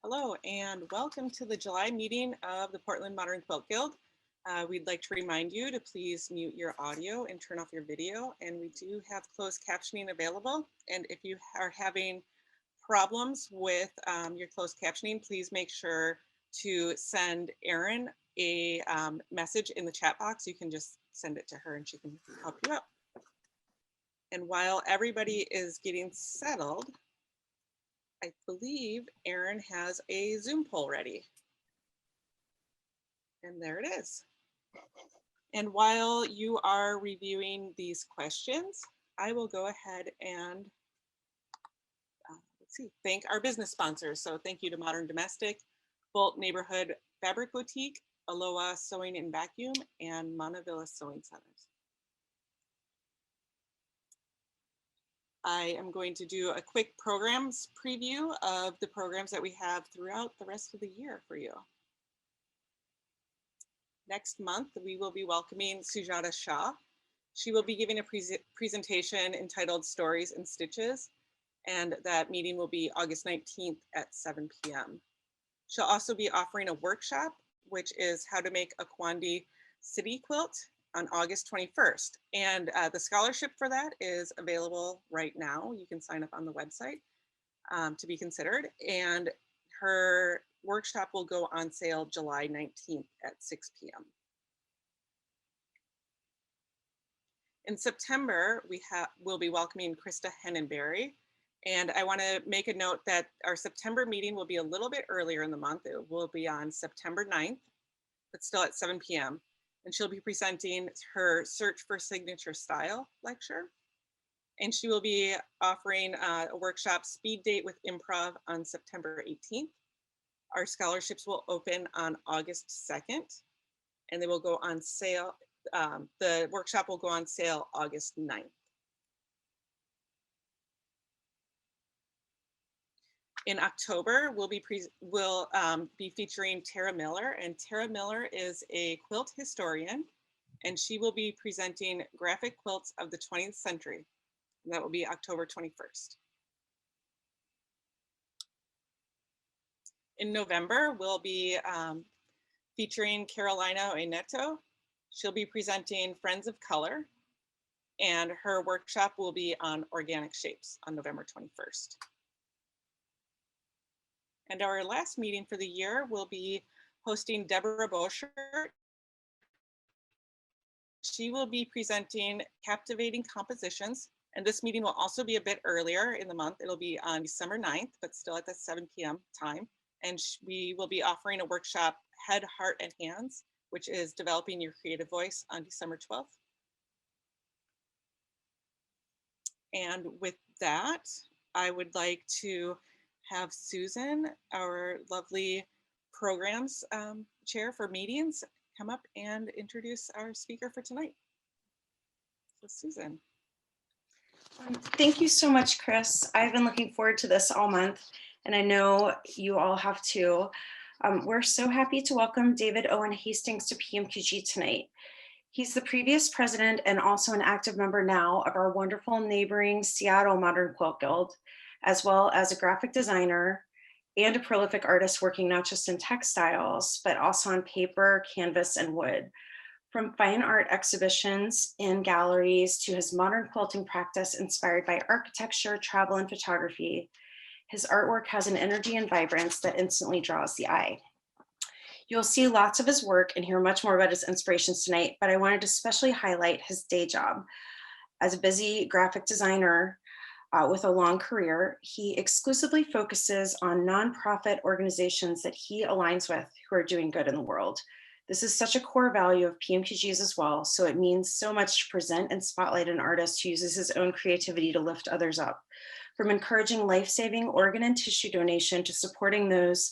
Hello and welcome to the July meeting of the Portland Modern Quilt Guild. We'd like to remind you to please mute your audio and turn off your video, and we do have closed captioning available. And if you are having problems with your closed captioning, please make sure to send Erin a message in the chat box. You can just send it to her and she can help you out. And while everybody is getting settled, I believe Erin has a Zoom poll ready. And there it is. And while you are reviewing these questions, I will go ahead and thank our business sponsors. So thank you to Modern Domestic, Bolt Neighborhood Fabric Boutique, Aloha Sewing and Vacuum, and Montevilla Sewing Centers. I am going to do a quick programs preview of the programs that we have throughout the rest of the year for you. Next month, we will be welcoming Sujata Shah. She will be giving a presentation entitled Stories and Stitches, and that meeting will be August 19th at 7 p.m. She'll also be offering a workshop, which is how to make a Kwandi city quilt, on August 21st. And the scholarship for that is available right now. You can sign up on the website to be considered. And her workshop will go on sale July 19th at 6 p.m. In September, we'll be welcoming Krista Hennenberry. And I want to make a note that our September meeting will be a little bit earlier in the month. It will be on September 9th, but still at 7 p.m. And she'll be presenting her Search for Signature Style lecture. And she will be offering a workshop, Speed Date with Improv, on September 18th. Our scholarships will open on August 2nd, and they will go on sale. The workshop will go on sale August 9th. In October, we'll be featuring Tara Miller, and Tara Miller is a quilt historian, and she will be presenting graphic quilts of the 20th century. And that will be October 21st. In November, we'll be featuring Carolina Oeneto. She'll be presenting Friends of Color, and her workshop will be on organic shapes on November 21st. And our last meeting for the year will be hosting Deborah Boschert. She will be presenting Captivating Compositions, and this meeting will also be a bit earlier in the month. It'll be on December 9th, but still at the 7 p.m. time. And we will be offering a workshop, Head, Heart, and Hands, which is developing your creative voice, on December 12th. And with that, I would like to have Susan, our lovely programs chair for meetings, come up and introduce our speaker for tonight. So Susan. Thank you so much, Chris. I've been looking forward to this all month, and I know you all have too. We're so happy to welcome David Owen Hastings to PMPG tonight. He's the previous president and also an active member now of our wonderful neighboring Seattle Modern Quilt Guild, as well as a graphic designer and a prolific artist working not just in textiles, but also on paper, canvas, and wood. From fine art exhibitions in galleries to his modern quilting practice inspired by architecture, travel, and photography, his artwork has an energy and vibrance that instantly draws the eye. You'll see lots of his work and hear much more about his inspirations tonight, but I wanted to especially highlight his day job. As a busy graphic designer with a long career, he exclusively focuses on nonprofit organizations that he aligns with who are doing good in the world. This is such a core value of PMPG's as well, so it means so much to present and spotlight an artist who uses his own creativity to lift others up. From encouraging life-saving organ and tissue donation to supporting those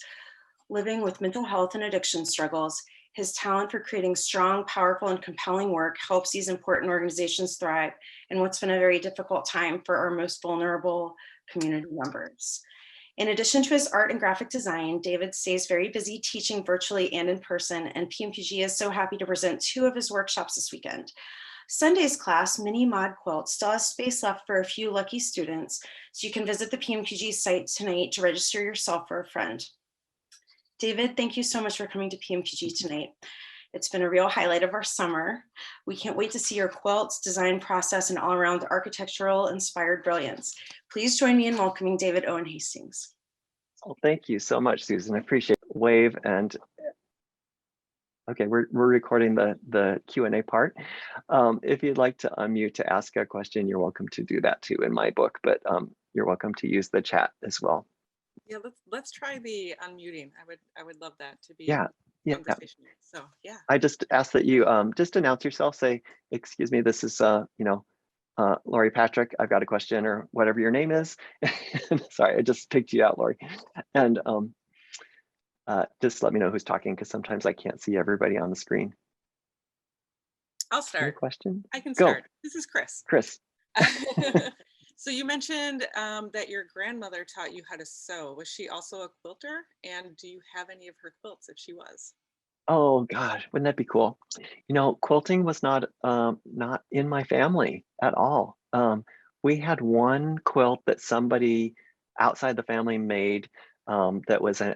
living with mental health and addiction struggles, his talent for creating strong, powerful, and compelling work helps these important organizations thrive in what's been a very difficult time for our most vulnerable community members. In addition to his art and graphic design, David stays very busy teaching virtually and in person, and PMPG is so happy to present 2 of his workshops this weekend. Sunday's class, Mini Mod Quilt, still has space left for a few lucky students, so you can visit the PMPG site tonight to register yourself for a friend. David, thank you so much for coming to PMPG tonight. It's been a real highlight of our summer. We can't wait to see your quilts, design process, and all-around architectural inspired brilliance. Please join me in welcoming David Owen Hastings. Oh, thank you so much, Susan. I appreciate it. Wave and okay, we're recording the Q&A part. If you'd like to unmute to ask a question, you're welcome to do that too in my book, but you're welcome to use the chat as well. Yeah, let's try the unmuting. I would love that to be Yeah. conversational. So yeah. I just ask that you just announce yourself, say, excuse me, this is Lori Patrick, I've got a question, or whatever your name is. Sorry, I just picked you out, Lori. And just let me know who's talking, because sometimes I can't see everybody on the screen. I'll start. Any question? I can Go. start. This is Chris. Chris. So you mentioned that your grandmother taught you how to sew. Was she also a quilter? And do you have any of her quilts if she was? Oh gosh, wouldn't that be cool? You know, quilting was not in my family at all. We had one quilt that somebody outside the family made that was an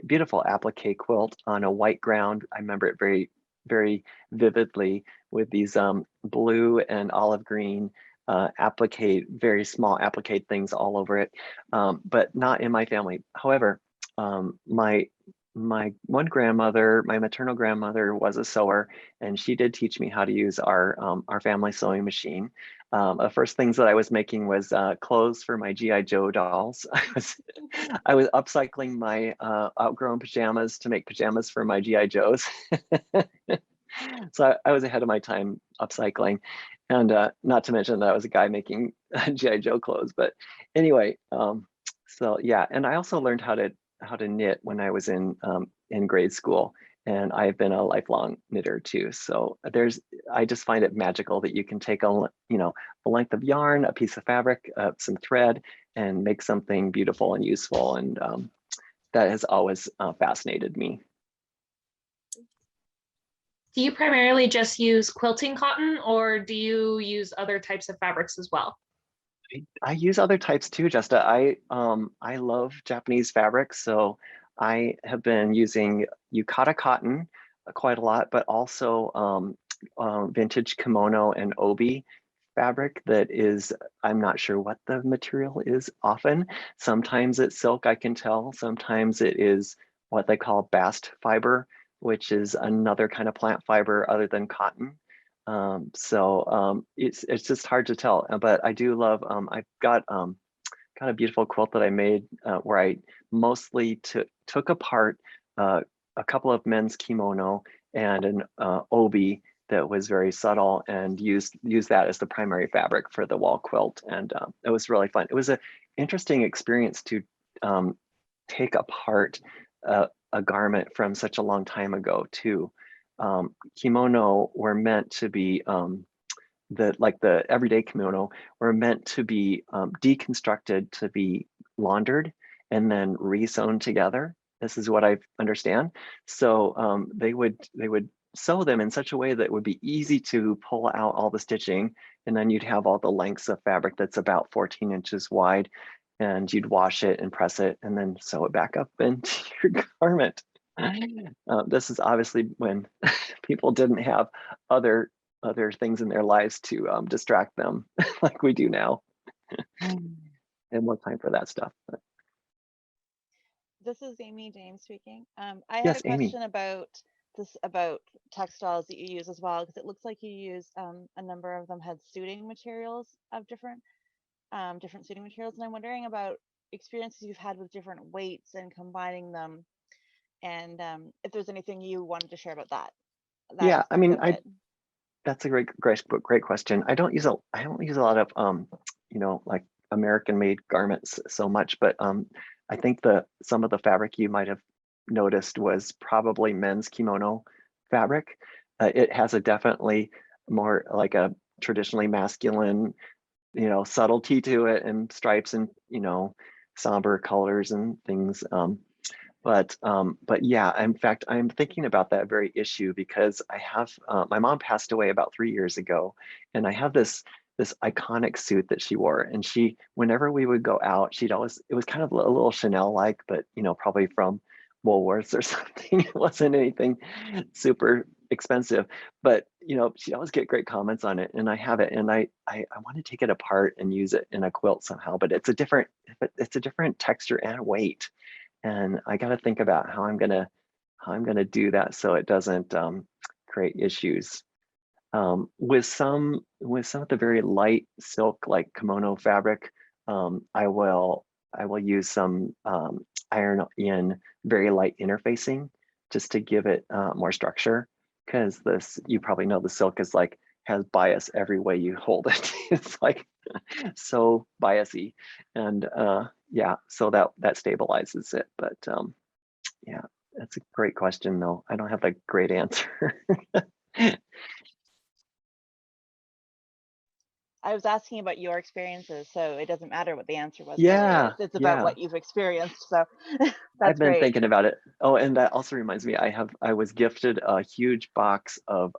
beautiful applique quilt on a white ground. I remember it very, very vividly with these blue and olive green applique, very small applique things all over it, but not in my family. However, my one grandmother, my maternal grandmother, was a sewer, and she did teach me how to use our family sewing machine. The first things that I was making was clothes for my GI Joe dolls. I was upcycling my outgrown pajamas to make pajamas for my GI Joes. So I was ahead of my time upcycling, and not to mention that I was a guy making GI Joe clothes. But anyway, so yeah, and I also learned how to knit when I was in grade school, and I've been a lifelong knitter too. So I just find it magical that you can take a length of yarn, a piece of fabric, some thread, and make something beautiful and useful, and that has always fascinated me. Do you primarily just use quilting cotton, or do you use other types of fabrics as well? I use other types too, Justa. I love Japanese fabrics, so I have been using yukata cotton quite a lot, but also vintage kimono and obi fabric that is, I'm not sure what the material is often. Sometimes it's silk, I can tell. Sometimes it is what they call bast fiber, which is another kind of plant fiber other than cotton. It's just hard to tell, but I do love, I've got a beautiful quilt that I made where I mostly took apart a couple of men's kimono and an obi that was very subtle, and used that as the primary fabric for the wall quilt. And it was really fun. It was an interesting experience to take apart a garment from such a long time ago too. Kimono were meant to be the everyday kimono were meant to be deconstructed to be laundered and then re-sewn together. This is what I understand. So they would sew them in such a way that it would be easy to pull out all the stitching, and then you'd have all the lengths of fabric that's about 14 inches wide, and you'd wash it and press it and then sew it back up into your garment. This is obviously when people didn't have other things in their lives to distract them like we do now, and more time for that stuff. But. This is Amy James speaking. I had Yes, a question Amy. about textiles that you use as well, because it looks like you use a number of them had suiting materials of different suiting materials, and I'm wondering about experiences you've had with different weights and combining them, and if there's anything you wanted to share about that. Yeah, I mean, that's a great question. I don't use a lot of like American-made garments so much, but I think some of the fabric you might have noticed was probably men's kimono fabric. It has a definitely more like a traditionally masculine, subtlety to it, and stripes and somber colors and things. But yeah, in fact, I'm thinking about that very issue because I have my mom passed away about 3 years ago, and I have this iconic suit that she wore, and whenever we would go out, it was kind of a little Chanel like, but probably from Woolworths or something. It wasn't anything super expensive, but you know, she always get great comments on it, and I have it, and I want to take it apart and use it in a quilt somehow, but it's a different texture and weight, and I got to think about how I'm gonna do that so it doesn't create issues. With some of the very light silk like kimono fabric, I will use some iron in very light interfacing just to give it more structure, because this, you probably know, the silk is like has bias every way you hold it. It's like so biasy, and yeah, so that stabilizes it. But yeah, that's a great question though. I don't have a great answer. I was asking about your experiences, so it doesn't matter what the answer was. Really. Yeah, It's about yeah. what you've experienced. So I've that's been great. thinking about it. Oh, and that also reminds me, I was gifted a huge box of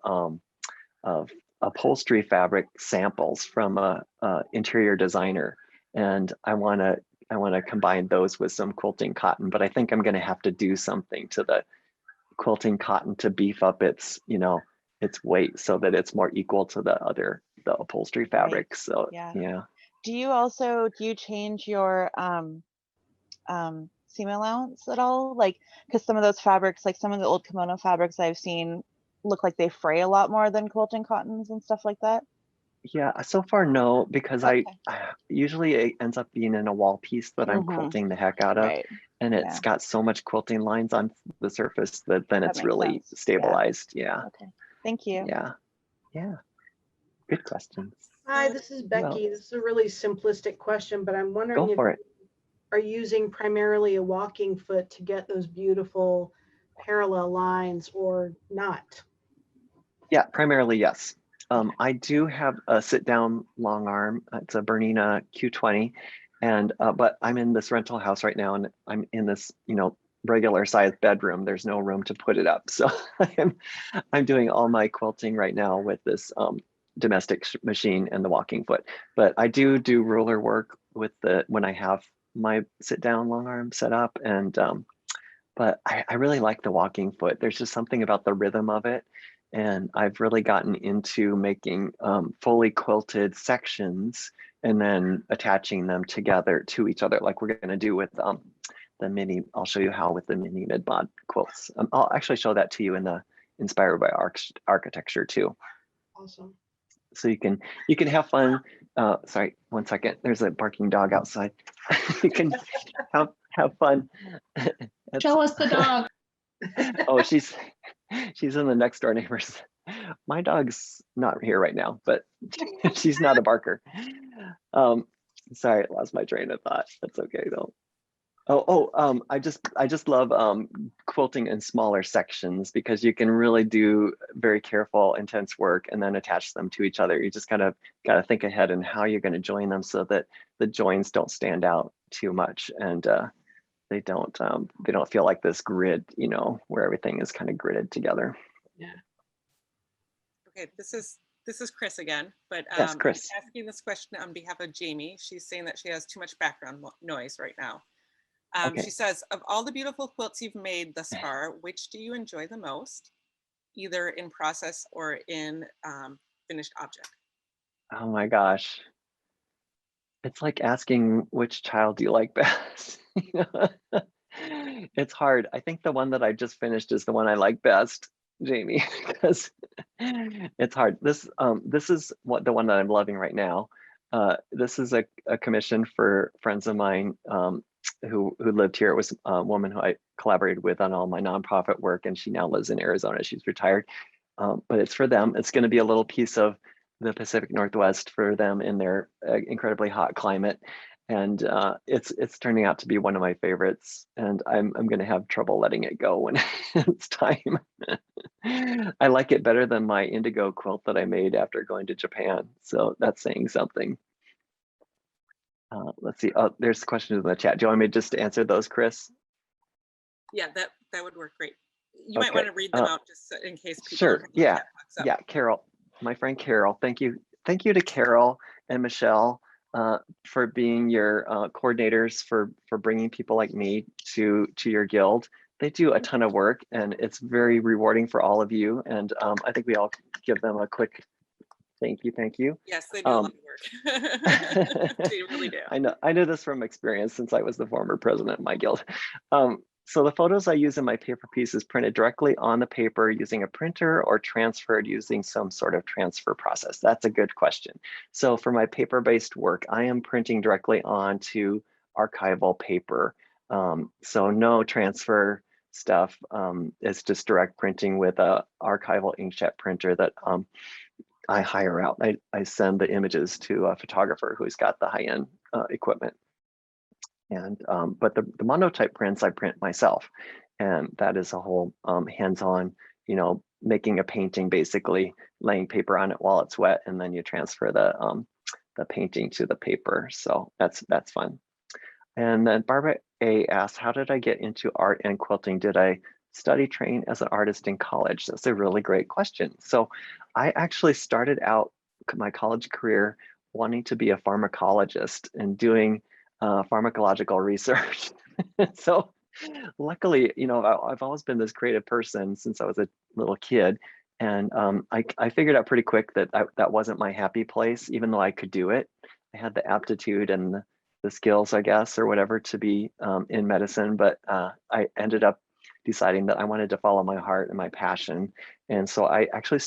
upholstery fabric samples from a interior designer, and I want to combine those with some quilting cotton, but I think I'm going to have to do something to the quilting cotton to beef up its, you know, its weight so that it's more equal to the upholstery fabric. Right. So Yeah. yeah. Do you change your seam allowance at all? Like, because some of those fabrics, like some of the old kimono fabrics I've seen, look like they fray a lot more than quilting cottons and stuff like that. Yeah, so far no, because Okay. I usually it ends up being in a wall piece that I'm quilting the heck out of, Right. and Yeah. it's got so much quilting lines on the surface that then That it's makes really sense. Yeah. stabilized. Yeah, Okay. Thank you. yeah, yeah. Good questions. Hi, this is Well, Becky. This is a really simplistic question, but I'm go wondering if for you it. are using primarily a walking foot to get those beautiful parallel lines or not. Yeah, primarily yes. I do have a sit-down long arm. It's a Bernina Q20, and but I'm in this rental house right now, and I'm in this, you know, regular sized bedroom. There's no room to put it up, so I'm doing all my quilting right now with this domestic machine and the walking foot. But I do ruler work with when I have my sit-down long arm set up, and but I really like the walking foot. There's just something about the rhythm of it. And I've really gotten into making fully quilted sections and then attaching them together to each other, like we're going to do with the mini. I'll show you how with the mini mid-mod quilts. I'll actually show that to you in the Inspired by Architecture too. Awesome. So you can have fun. Sorry, one second. There's a barking dog outside. You can have fun. Show us the dog. Oh, she's in the next door neighbor's. My dog's not here right now, but she's not a barker. Sorry, I lost my train of thought. That's okay though. I just love quilting in smaller sections because you can really do very careful, intense work and then attach them to each other. You just kind of got to think ahead and how you're going to join them so that the joins don't stand out too much, and they don't feel like this grid, you know, where everything is kind of gridded together. Yeah. Okay, this is Chris again, but Yes, Chris. I'm asking this question on behalf of Jamie. She's saying that she has too much background noise right now. Okay. She says, of all the beautiful quilts you've made thus far, which do you enjoy the most, either in process or in finished object? Oh my gosh. It's like asking which child do you like best? It's hard. I think the one that I just finished is the one I like best, Jamie, because it's hard. This is the one that I'm loving right now. This is a commission for friends of mine who lived here. It was a woman who I collaborated with on all my nonprofit work, and she now lives in Arizona. She's retired, but it's for them. It's going to be a little piece of the Pacific Northwest for them in their incredibly hot climate, and it's turning out to be one of my favorites. And I'm going to have trouble letting it go when it's time. I like it better than my indigo quilt that I made after going to Japan, so that's saying something. Let's see. Oh, there's questions in the chat. Do you want me just to answer those, Chris? Yeah, that would work great. You might Okay. want to read them out just in case people. Sure. Yeah. Yeah. Carol, my friend Carol. Thank you. Thank you to Carol and Michelle for being your coordinators for bringing people like me to your guild. they do a ton of work, and it's very rewarding for all of you. And I think we all give them a quick thank you. Yes, they do a lot of work. They really do. I know this from experience since I was the former president of my guild. So the photos I use in my paper piece is printed directly on the paper using a printer or transferred using some sort of transfer process. That's a good question. So for my paper-based work, I am printing directly onto archival paper. So no transfer stuff. It's just direct printing with a archival inkjet printer that I hire out. I send the images to a photographer who's got the high-end equipment. And but the monotype prints I print myself, and that is a whole hands-on, making a painting, basically laying paper on it while it's wet, and then you transfer the painting to the paper. So that's fun. And then Barbara A asked, how did I get into art and quilting? Did I study train as an artist in college? That's a really great question. So I actually started out my college career wanting to be a pharmacologist and doing pharmacological research. So luckily, I've always been this creative person since I was a little kid. And I figured out pretty quick that that wasn't my happy place, even though I could do it. I had the aptitude and the skills, I guess, or whatever, to be in medicine. But I ended up deciding that I wanted to follow my heart and my passion. And so I actually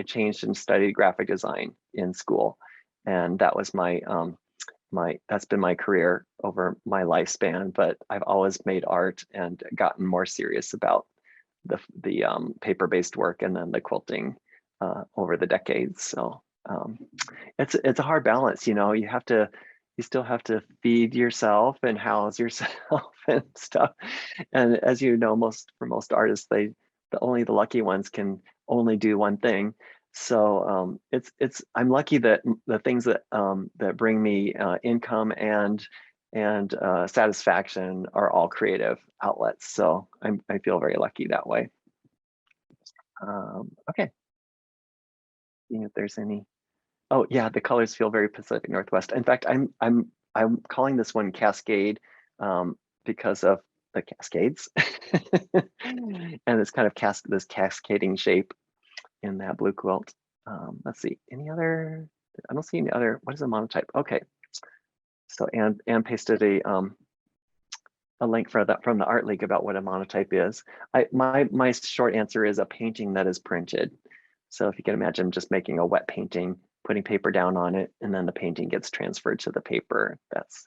changed and studied graphic design in school. And that was that's been my career over my lifespan. But I've always made art and gotten more serious about the paper-based work and then the quilting over the decades. So it's a hard balance, you still have to feed yourself and house yourself and stuff. And as you know, for most artists, only the lucky ones can only do one thing. So I'm lucky that the things that bring me income and satisfaction are all creative outlets. So I feel very lucky that way. Okay. Seeing if there's any. Oh yeah, the colors feel very Pacific Northwest. In fact, I'm calling this one Cascade because of the Cascades, and it's kind of this cascading shape in that blue quilt. Let's see, any other? I don't see any other. What is a monotype? Okay, so Anne pasted a link for that from the Art League about what a monotype is. My short answer is a painting that is printed. So if you can imagine just making a wet painting, putting paper down on it, and then the painting gets transferred to the paper. That's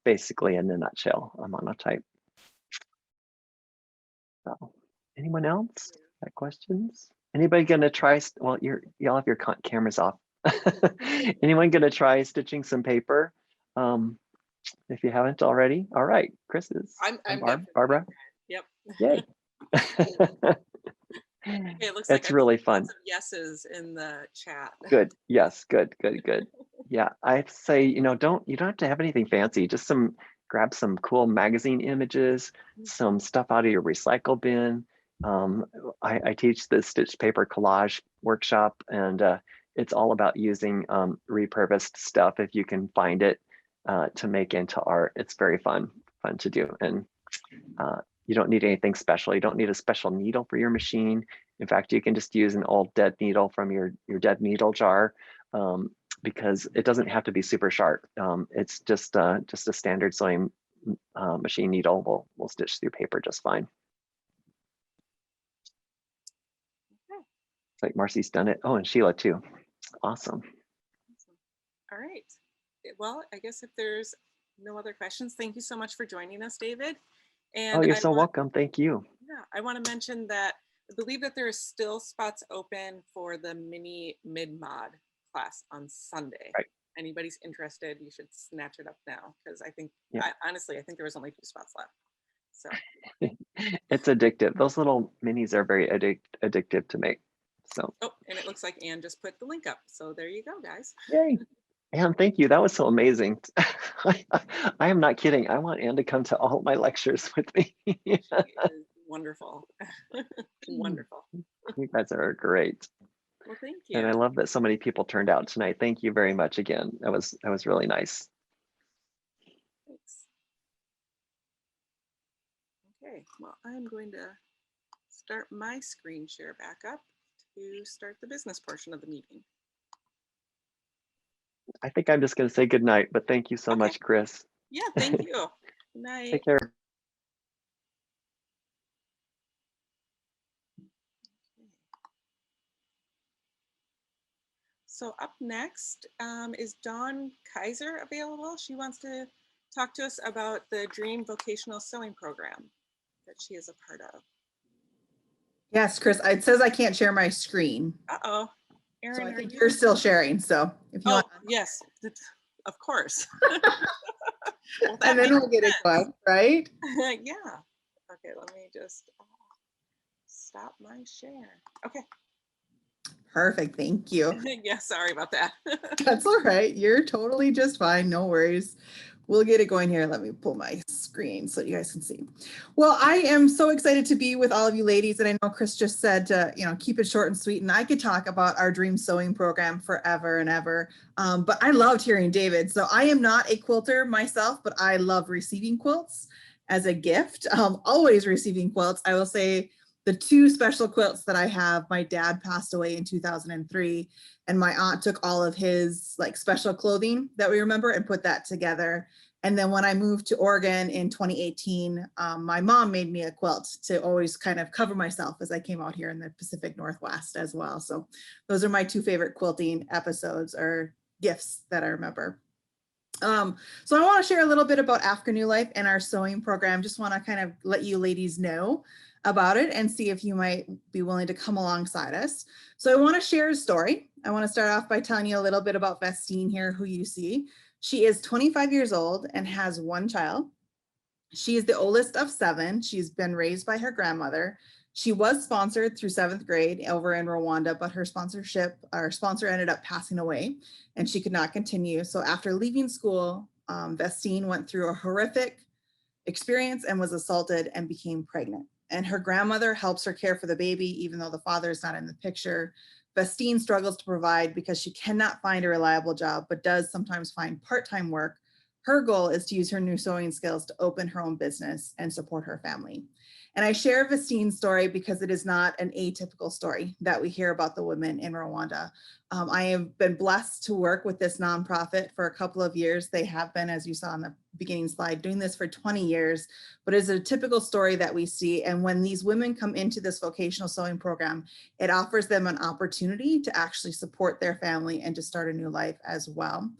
basically, in a nutshell, a monotype. So, anyone else got questions? Anybody gonna try? Well, y'all have your cameras off. Anyone gonna try stitching some paper? If you haven't already. All right, Chris is. I'm Barbara. Yep. Yay. Okay, it looks it's like really fun. Lots of yeses in the chat. Good. Yes. Good. Yeah, I'd say you don't have to have anything fancy. Just grab some cool magazine images, some stuff out of your recycle bin. I teach the stitched paper collage workshop, and it's all about using repurposed stuff if you can find it to make into art. It's very fun to do, and you don't need anything special. You don't need a special needle for your machine. In fact, you can just use an old dead needle from your dead needle jar, because it doesn't have to be super sharp. It's just a standard sewing machine needle will stitch through paper just fine. Okay. It's like Marcy's done it. Oh, and Sheila too. Awesome. All right. Well, I guess if there's no other questions, thank you so much for joining us, David. And you're so welcome. Thank you. Yeah, I want to mention that I believe that there are still spots open for the mini mid-mod class on Sunday. Right. Anybody's interested, you should snatch it up now, because I think, honestly, I think there was only 2 spots left. So it's addictive. Those little minis are very addictive to make. So. Oh, and it looks like Anne just put the link up. So there you go, guys. Yay. Anne, thank you. That was so amazing. I am not kidding. I want Anne to come to all my lectures with me. She is wonderful. Wonderful. You guys are great. Well, thank you. And I love that so many people turned out tonight. Thank you very much again. That was really nice. Thanks. Okay. Okay, well, I'm going to start my screen share back up to start the business portion of the meeting. I think I'm just going to say good night, but thank you so Okay. much, Chris. Yeah, thank you. Good night. Take care. So up next is Dawn Kaiser available. She wants to talk to us about the Dream Vocational Sewing Program that she is a part of. Yes, Chris, it says I can't share my screen. Uh-oh. So Erin, I are think you? you're still sharing. So if you Oh, want, yes, of course. Well, and then we'll get it going, right? Yeah. Okay, let me just stop my share. Okay. Perfect. Thank you. Yeah, sorry about that. That's all right. You're totally just fine. No worries. We'll get it going here. Let me pull my screen so you guys can see. Well, I am so excited to be with all of you ladies. And I know Chris just said, keep it short and sweet. And I could talk about our Dream Sewing Program forever and ever. But I loved hearing David. So I am not a quilter myself, but I love receiving quilts as a gift. Always receiving quilts. I will say the two special quilts that I have, my dad passed away in 2003. And my aunt took all of his like special clothing that we remember and put that together. And then when I moved to Oregon in 2018, my mom made me a quilt to always kind of cover myself as I came out here in the Pacific Northwest as well. So those are my two favorite quilting episodes or gifts that I remember. So I want to share a little bit about African New Life and our sewing program. Just want to kind of let you ladies know about it and see if you might be willing to come alongside us. So I want to share a story. I want to start off by telling you a little bit about Vestine here, who you see. She is 25 years old and has one child. She is the oldest of 7. She's been raised by her grandmother. She was sponsored through 7th grade over in Rwanda, but her sponsor ended up passing away and she could not continue. So after leaving school, Vestine went through a horrific experience and was assaulted and became pregnant. And her grandmother helps her care for the baby, even though the father is not in the picture. Vestine struggles to provide because she cannot find a reliable job, but does sometimes find part-time work. Her goal is to use her new sewing skills to open her own business and support her family. And I share Vestine's story because it is not an atypical story that we hear about the women in Rwanda. I have been blessed to work with this nonprofit for a couple of years. They have been, as you saw on the beginning slide, doing this for 20 years, but it's a typical story that we see. And when these women come into this vocational sewing program, it offers them an opportunity to actually support their family and to start a new life as well.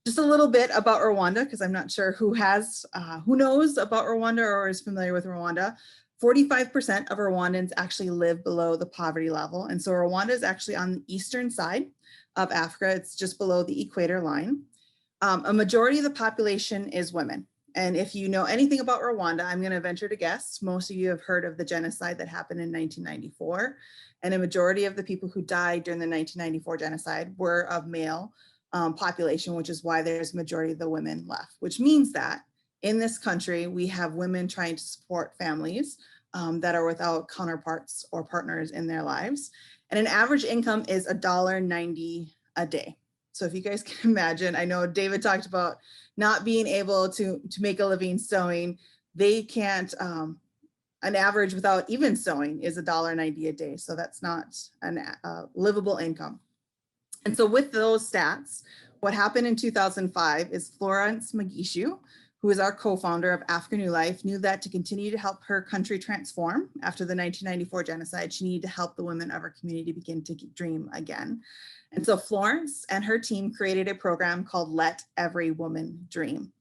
Just a little bit about Rwanda, because I'm not sure who knows about Rwanda or is familiar with Rwanda. 45% of Rwandans actually live below the poverty level. And so Rwanda is actually on the eastern side of Africa. It's just below the equator line. A majority of the population is women. And if you know anything about Rwanda, I'm going to venture to guess most of you have heard of the genocide that happened in 1994. And a majority of the people who died during the 1994 genocide were of male population, which is why there's a majority of the women left, which means that in this country, we have women trying to support families that are without counterparts or partners in their lives. And an average income is $1.90 a day. So if you guys can imagine, I know David talked about not being able to make a living sewing. They can't, an average without even sewing is $1.90 a day. So that's not a livable income. And so with those stats, what happened in 2005 is Florence Magishu, who is our co-founder of African New Life, knew that to continue to help her country transform after the 1994 genocide, she needed to help the women of her community begin to dream again. And so Florence and her team created a program called Let Every Woman Dream.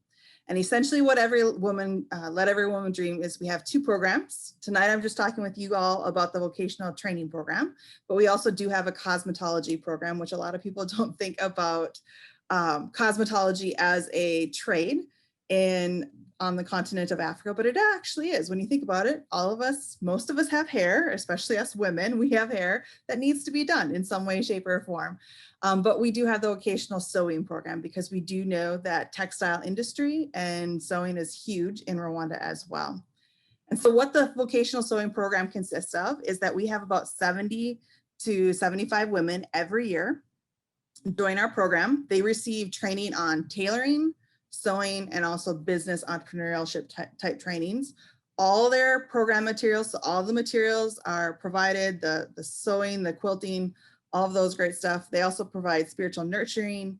And essentially what Let Every Woman Dream is, we have 2 programs. Tonight, I'm just talking with you all about the vocational training program, but we also do have a cosmetology program, which a lot of people don't think about cosmetology as a trade on the continent of Africa, but it actually is. When you think about it, all of us, most of us have hair, especially us women, we have hair that needs to be done in some way, shape, or form. But we do have the vocational sewing program because we do know that textile industry and sewing is huge in Rwanda as well. And so what the vocational sewing program consists of is that we have about 70 to 75 women every year join our program. They receive training on tailoring, sewing, and also business entrepreneurship type trainings, all their program materials. So all the materials are provided, the sewing, the quilting, all of those great stuff. They also provide spiritual nurturing.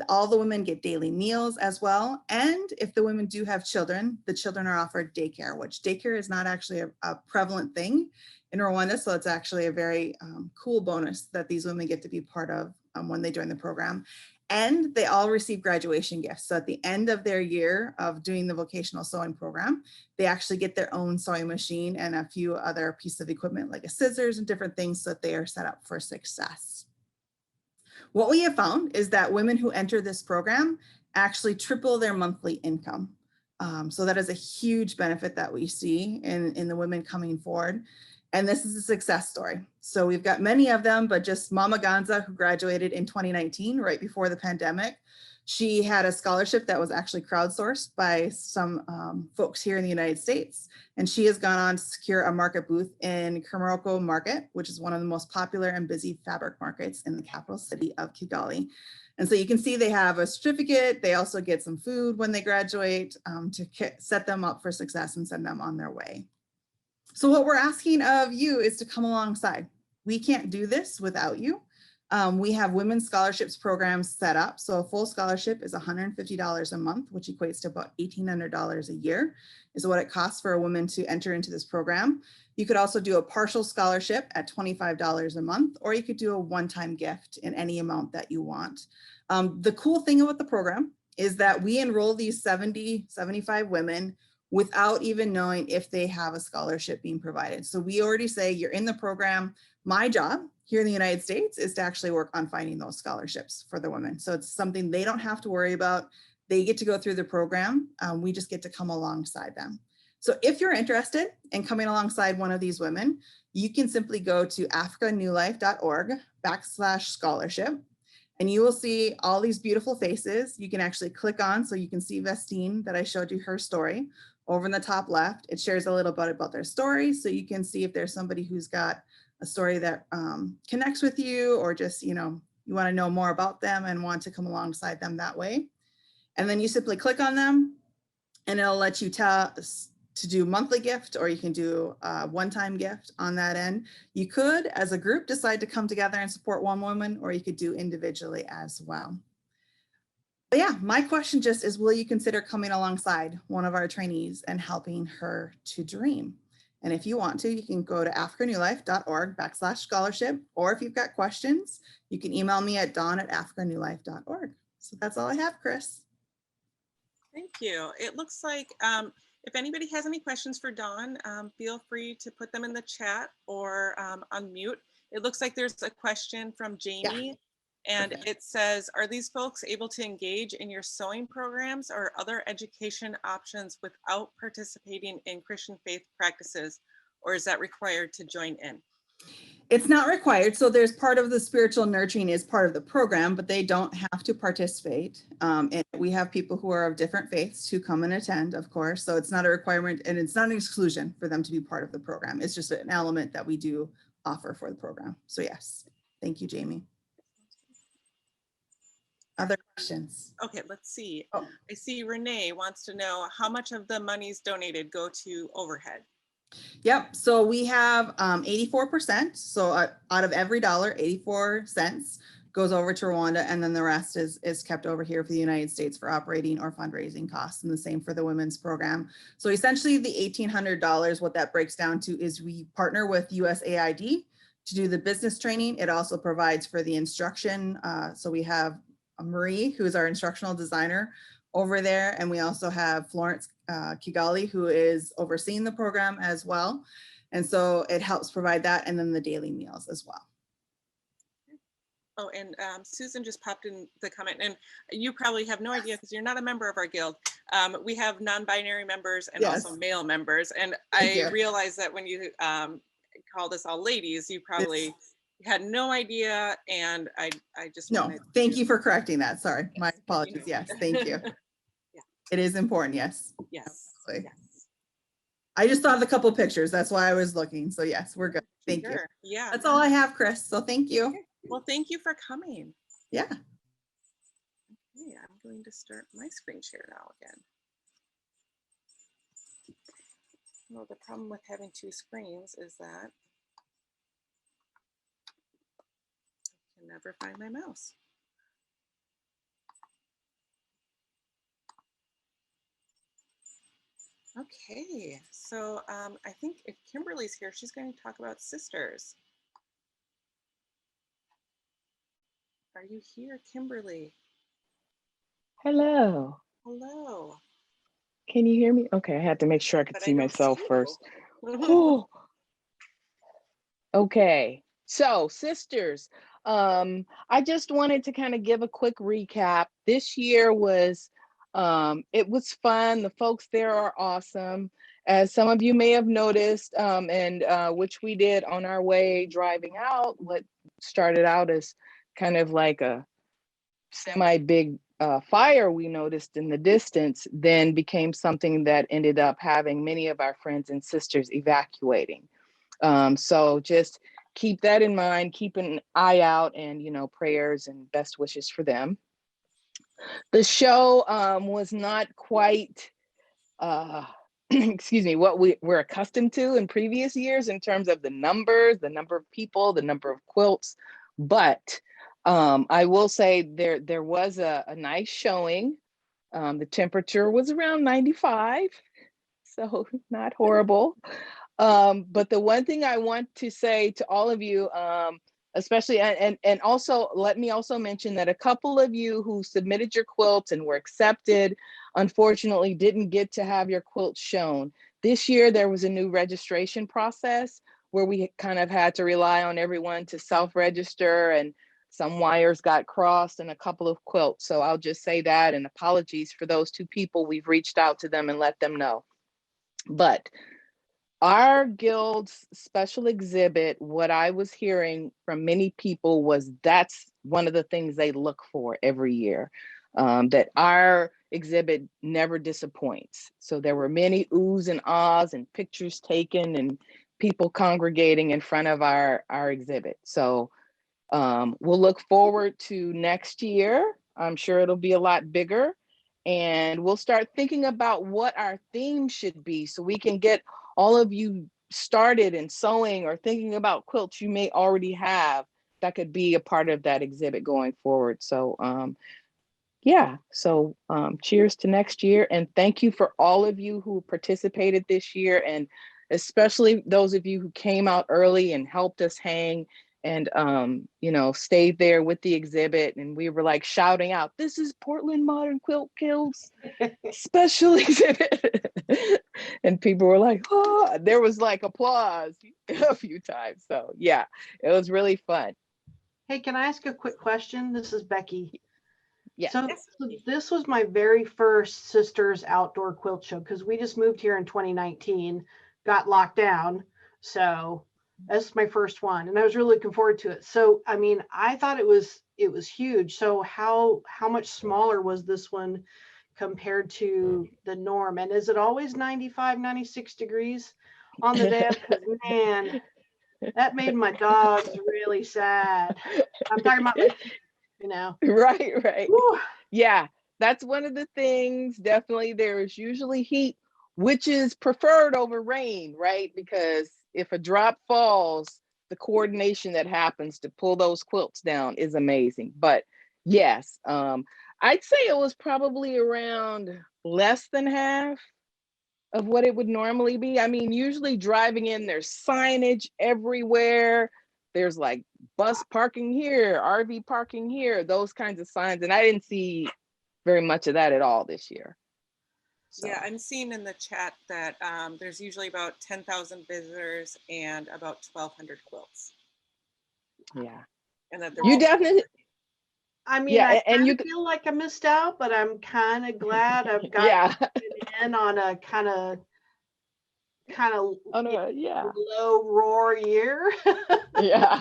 All the women get daily meals as well. And if the women do have children, the children are offered daycare, which daycare is not actually a prevalent thing in Rwanda. So it's actually a very cool bonus that these women get to be part of when they join the program. And they all receive graduation gifts. So at the end of their year of doing the vocational sewing program, they actually get their own sewing machine and a few other pieces of equipment like a scissors and different things so that they are set up for success. What we have found is that women who enter this program actually triple their monthly income. So that is a huge benefit that we see in the women coming forward. And this is a success story. So we've got many of them, but just Mama Ganza, who graduated in 2019, right before the pandemic. She had a scholarship that was actually crowdsourced by some folks here in the United States. And she has gone on to secure a market booth in Kamaroko Market, which is one of the most popular and busy fabric markets in the capital city of Kigali. And so you can see they have a certificate. They also get some food when they graduate to set them up for success and send them on their way. So what we're asking of you is to come alongside. We can't do this without you. We have women's scholarships programs set up. So a full scholarship is $150 a month, which equates to about $1,800 a year is what it costs for a woman to enter into this program. You could also do a partial scholarship at $25 a month, or you could do a one-time gift in any amount that you want. The cool thing about the program is that we enroll these 75 women without even knowing if they have a scholarship being provided. So we already say you're in the program. My job here in the United States is to actually work on finding those scholarships for the women. So it's something they don't have to worry about. They get to go through the program. We just get to come alongside them. So if you're interested in coming alongside one of these women, you can simply go to africanewlife.org/scholarship. And you will see all these beautiful faces. You can actually click on, so you can see Vestine that I showed you her story over in the top left. It shares a little bit about their story. So you can see if there's somebody who's got a story that connects with you, or just, you want to know more about them and want to come alongside them that way. And then you simply click on them and it'll let you to do monthly gift, or you can do a one-time gift on that end. You could, as a group, decide to come together and support one woman, or you could do individually as well. But yeah, my question just is, will you consider coming alongside one of our trainees and helping her to dream? And if you want to, you can go to africanewlife.org/scholarship, or if you've got questions, you can email me at dawn@africanewlife.org. So that's all I have, Chris. Thank you. It looks like if anybody has any questions for Dawn, feel free to put them in the chat or unmute. It looks like there's a question from Jamie, and it says, are these folks able to engage in your sewing programs or other education options without participating in Christian faith practices, or is that required to join in? It's not required. So there's part of the spiritual nurturing is part of the program, but they don't have to participate. And we have people who are of different faiths who come and attend, of course. So it's not a requirement, and it's not an exclusion for them to be part of the program. It's just an element that we do offer for the program. So yes, thank you, Jamie. Other questions? Okay, let's see. Oh. I see Renee wants to know how much of the monies donated go to overhead. Yep, so we have 84%. So out of every dollar, 84 cents goes over to Rwanda, and then the rest is kept over here for the United States for operating or fundraising costs, and the same for the women's program. So essentially the $1,800, what that breaks down to is we partner with USAID to do the business training. It also provides for the instruction. So we have Marie, who is our instructional designer over there, and we also have Florence Kigali, who is overseeing the program as well. And so it helps provide that, and then the daily meals as well. Oh, and Susan just popped in the comment, and you probably have no idea because you're not a member of our guild. We have non-binary members and also male members. And I realized that when you called us all ladies, you probably had no idea. And I just wanted thank you for correcting that. Sorry, my apologies. Yes, thank you. Yeah. It is important. Yes. Yes. Absolutely. Yes. I just thought of a couple pictures. That's why I was looking. So yes, we're good. Thank you. Yeah. That's all I have, Chris. So thank you. Okay. Well, thank you for coming. Yeah. Okay, I'm going to start my screen share now again. Well, the problem with having two screens is that I can never find my mouse. Okay, so I think if Kimberly's here, she's going to talk about sisters. Are you here, Kimberly? Hello. Hello. Can you hear me? Okay, I had to make sure I could But I see don't myself see you. first. Oh, okay. So, sisters, I just wanted to kind of give a quick recap. This year was it was fun. The folks there are awesome. As some of you may have noticed, and which we did on our way driving out, what started out as kind of like a semi-big fire we noticed in the distance then became something that ended up having many of our friends and sisters evacuating. So just keep that in mind, keep an eye out, and prayers and best wishes for them. The show was not quite excuse me, what we're accustomed to in previous years in terms of the numbers, the number of people, the number of quilts, but I will say there was a nice showing. The temperature was around 95, so not horrible. But the one thing I want to say to all of you, especially, and also let me also mention that a couple of you who submitted your quilts and were accepted, unfortunately didn't get to have your quilt shown. This year, there was a new registration process where we kind of had to rely on everyone to self-register, and some wires got crossed and a couple of quilts. So I'll just say that, and apologies for those two people. We've reached out to them and let them know. But our guild's special exhibit, what I was hearing from many people was that's one of the things they look for every year, that our exhibit never disappoints. So there were many oohs and ahs and pictures taken and people congregating in front of our exhibit. So we'll look forward to next year. I'm sure it'll be a lot bigger. And we'll start thinking about what our theme should be so we can get all of you started in sewing or thinking about quilts you may already have that could be a part of that exhibit going forward. So yeah, so cheers to next year. And thank you for all of you who participated this year, and especially those of you who came out early and helped us hang and stayed there with the exhibit. And we were like shouting out, "This is Portland Modern Quilt Guild's special exhibit." And people were like, "Oh," there was like applause a few times. So yeah, it was really fun. Hey, can I ask a quick question? This is Becky. Yeah. So this was my very first Sisters Outdoor Quilt Show because we just moved here in 2019, got locked down. So that's my first one, and I was really looking forward to it. So I mean, I thought it was huge. So how much smaller was this one compared to the norm? And is it always 95, 96 degrees on the day? Because man, that made my dogs really sad. I'm talking about Right. Whew. Yeah, that's one of the things. Definitely, there is usually heat, which is preferred over rain, right? Because if a drop falls, the coordination that happens to pull those quilts down is amazing. But yes, I'd say it was probably around less than half of what it would normally be. I mean, usually driving in, there's signage everywhere. There's like bus parking here, RV parking here, those kinds of signs. And I didn't see very much of that at all this year. So. Yeah, I'm seeing in the chat that there's usually about 10,000 visitors and about 1,200 quilts. Yeah. And that you definitely. I mean, yeah, I kind of feel like I missed out, but I'm kind of glad I've got in on a kind of low roar year. Yeah,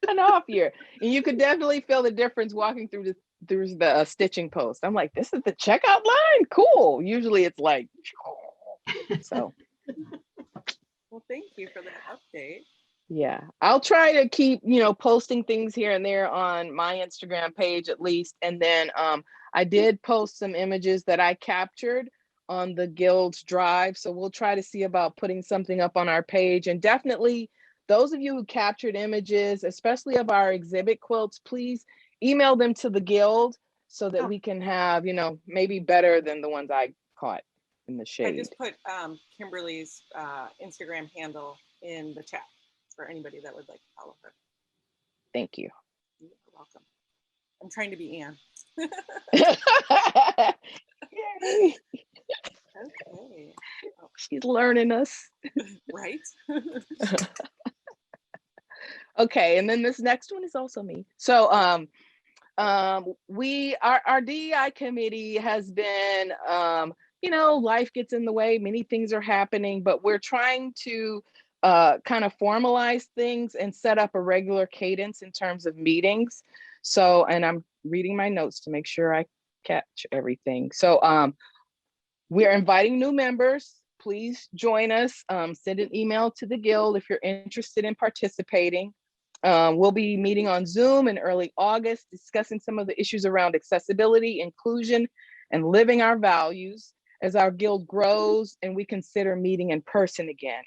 an off year. And you could definitely feel the difference walking through the stitching post. I'm like, this is the checkout line? Cool. Usually it's like, so. Well, thank you for that update. Yeah, I'll try to keep, posting things here and there on my Instagram page at least. And then I did post some images that I captured on the Guild's Drive. So we'll try to see about putting something up on our page. And definitely those of you who captured images, especially of our exhibit quilts, please email them to the Guild so that we can have, you know, maybe better than the ones I caught in the I shade. just put Kimberly's Instagram handle in the chat for anybody that would like to follow her. Thank you. You're welcome. I'm trying to be Anne. Yay. Okay. She's learning us. Right? Okay, and then this next one is also me. So our DEI committee has been you know, life gets in the way, many things are happening, but we're trying to kind of formalize things and set up a regular cadence in terms of meetings. So, and I'm reading my notes to make sure I catch everything. So we're inviting new members. Please join us. Send an email to the Guild if you're interested in participating. We'll be meeting on Zoom in early August, discussing some of the issues around accessibility, inclusion, and living our values as our Guild grows and we consider meeting in person again.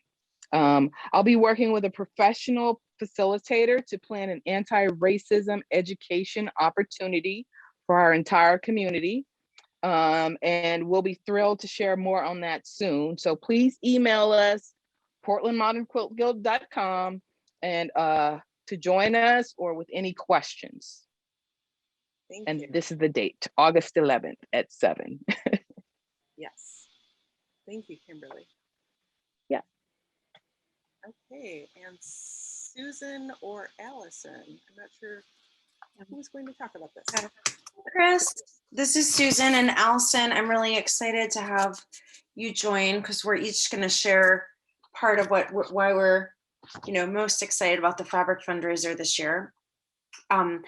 I'll be working with a professional facilitator to plan an anti-racism education opportunity for our entire community. And we'll be thrilled to share more on that soon. So please email us, portlandmodernquiltguild.com, and to join us or with any questions. Thank And you. this is the date, August 11th at 7. Yes. Thank you, Kimberly. Yeah. Okay, and Susan or Allison, I'm not sure who's going to talk about this. Chris, this is Susan and Allison. I'm really excited to have you join because we're each going to share part of why we're, you know, most excited about the fabric fundraiser this year. I'll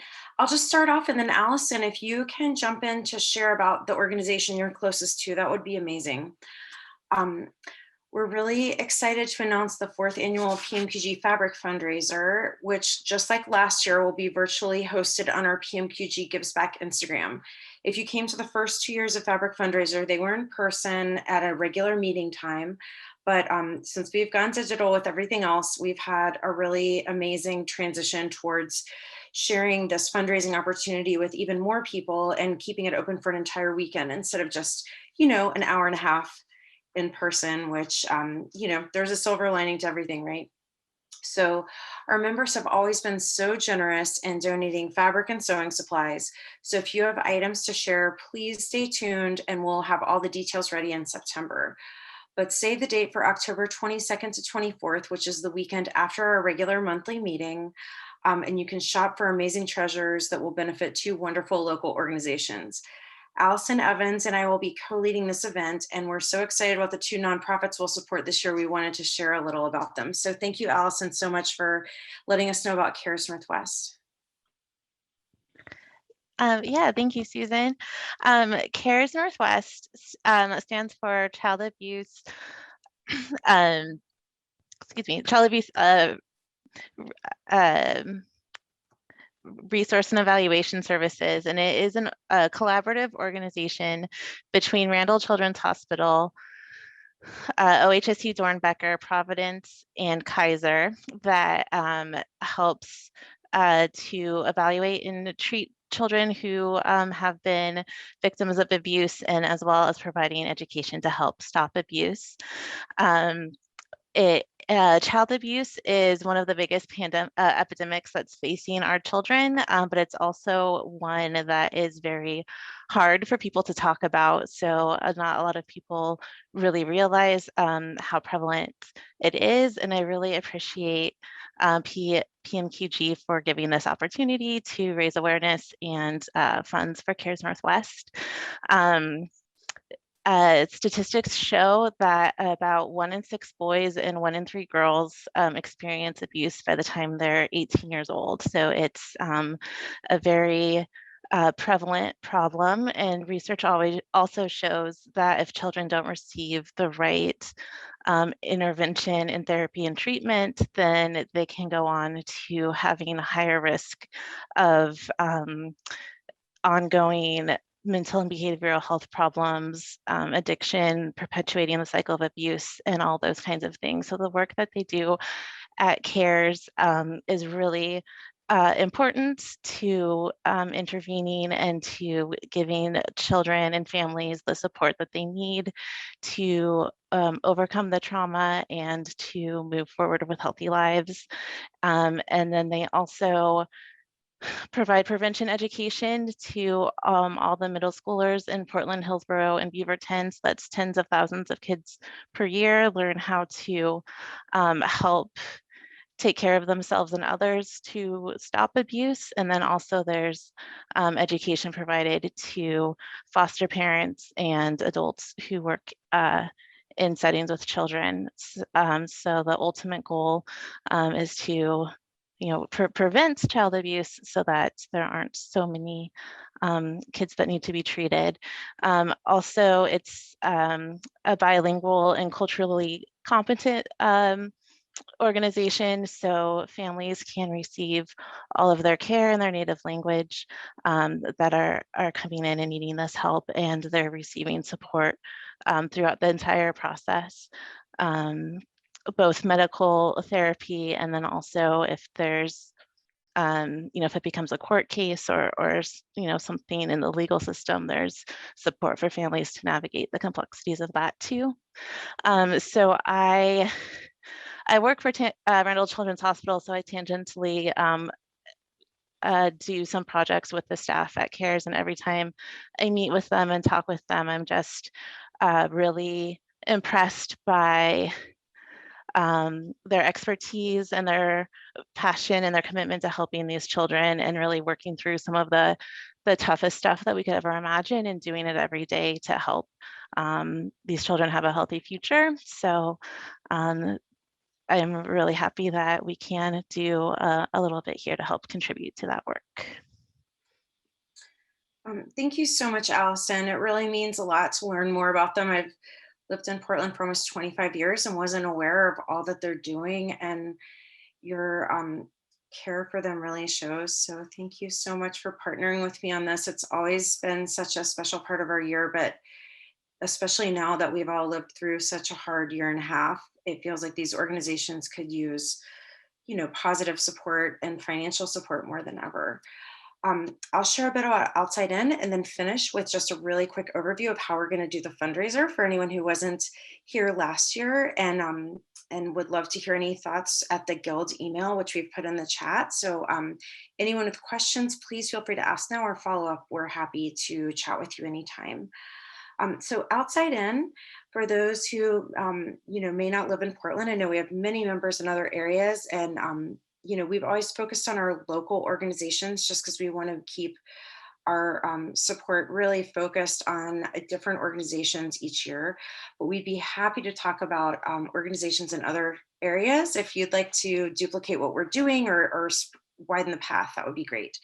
just start off, and then Allison, if you can jump in to share about the organization you're closest to, that would be amazing. We're really excited to announce the 4th annual PMPG Fabric Fundraiser, which just like last year will be virtually hosted on our PMPG Gives Back Instagram. If you came to the first 2 years of Fabric Fundraiser, they were in person at a regular meeting time. But since we've gone digital with everything else, we've had a really amazing transition towards sharing this fundraising opportunity with even more people and keeping it open for an entire weekend instead of just, you know, an hour and a half in person, which, you know, there's a silver lining to everything, right? So our members have always been so generous in donating fabric and sewing supplies. So if you have items to share, please stay tuned and we'll have all the details ready in September. But save the date for October 22nd to 24th, which is the weekend after our regular monthly meeting. And you can shop for amazing treasures that will benefit 2 wonderful local organizations. Allison Evans and I will be co-leading this event, and we're so excited about the 2 nonprofits we'll support this year. We wanted to share a little about them. So thank you, Allison, so much for letting us know about CARES Northwest. Yeah, thank you, Susan. CARES Northwest stands for Child Abuse, Child Abuse Resource and Evaluation Services, and it is a collaborative organization between Randall Children's Hospital, OHSU Dornbecker, Providence, and Kaiser that helps to evaluate and treat children who have been victims of abuse, and as well as providing education to help stop abuse. Child abuse is one of the biggest epidemics that's facing our children, but it's also one that is very hard for people to talk about. So not a lot of people really realize how prevalent it is. And I really appreciate PMQG for giving this opportunity to raise awareness and funds for CARES Northwest. Statistics show that about 1 in 6 boys and 1 in 3 girls experience abuse by the time they're 18 years old. So it's a very prevalent problem, and research also shows that if children don't receive the right intervention and therapy and treatment, then they can go on to having a higher risk of ongoing mental and behavioral health problems, addiction, perpetuating the cycle of abuse, and all those kinds of things. So the work that they do at CARES is really important to intervening and to giving children and families the support that they need to overcome the trauma and to move forward with healthy lives. And then they also provide prevention education to all the middle schoolers in Portland, Hillsborough, and Beaverton. So that's tens of thousands of kids per year learn how to help take care of themselves and others to stop abuse. And then also there's education provided to foster parents and adults who work in settings with children. So the ultimate goal is to prevent child abuse so that there aren't so many kids that need to be treated. Also, it's a bilingual and culturally competent organization, so families can receive all of their care in their native language that are coming in and needing this help, and they're receiving support throughout the entire process, both medical therapy, and then also if there's if it becomes a court case or something in the legal system, there's support for families to navigate the complexities of that too. So I work for Randall Children's Hospital, so I tangentially do some projects with the staff at CARES, and every time I meet with them and talk with them, I'm just really impressed by their expertise and their passion and their commitment to helping these children and really working through some of the toughest stuff that we could ever imagine and doing it every day to help these children have a healthy future. So I am really happy that we can do a little bit here to help contribute to that work. Thank you so much, Allison. It really means a lot to learn more about them. I've lived in Portland for almost 25 years and wasn't aware of all that they're doing, and your care for them really shows. So thank you so much for partnering with me on this. It's always been such a special part of our year, but especially now that we've all lived through such a hard year and a half, it feels like these organizations could use, positive support and financial support more than ever. I'll share a bit about Outside In and then finish with just a really quick overview of how we're going to do the fundraiser for anyone who wasn't here last year and would love to hear any thoughts at the Guild email, which we've put in the chat. So anyone with questions, please feel free to ask now or follow up. We're happy to chat with you anytime. So Outside In, for those who may not live in Portland, I know we have many members in other areas, and we've always focused on our local organizations just because we want to keep our support really focused on different organizations each year. But we'd be happy to talk about organizations in other areas. If you'd like to duplicate what we're doing or widen the path, that would be great.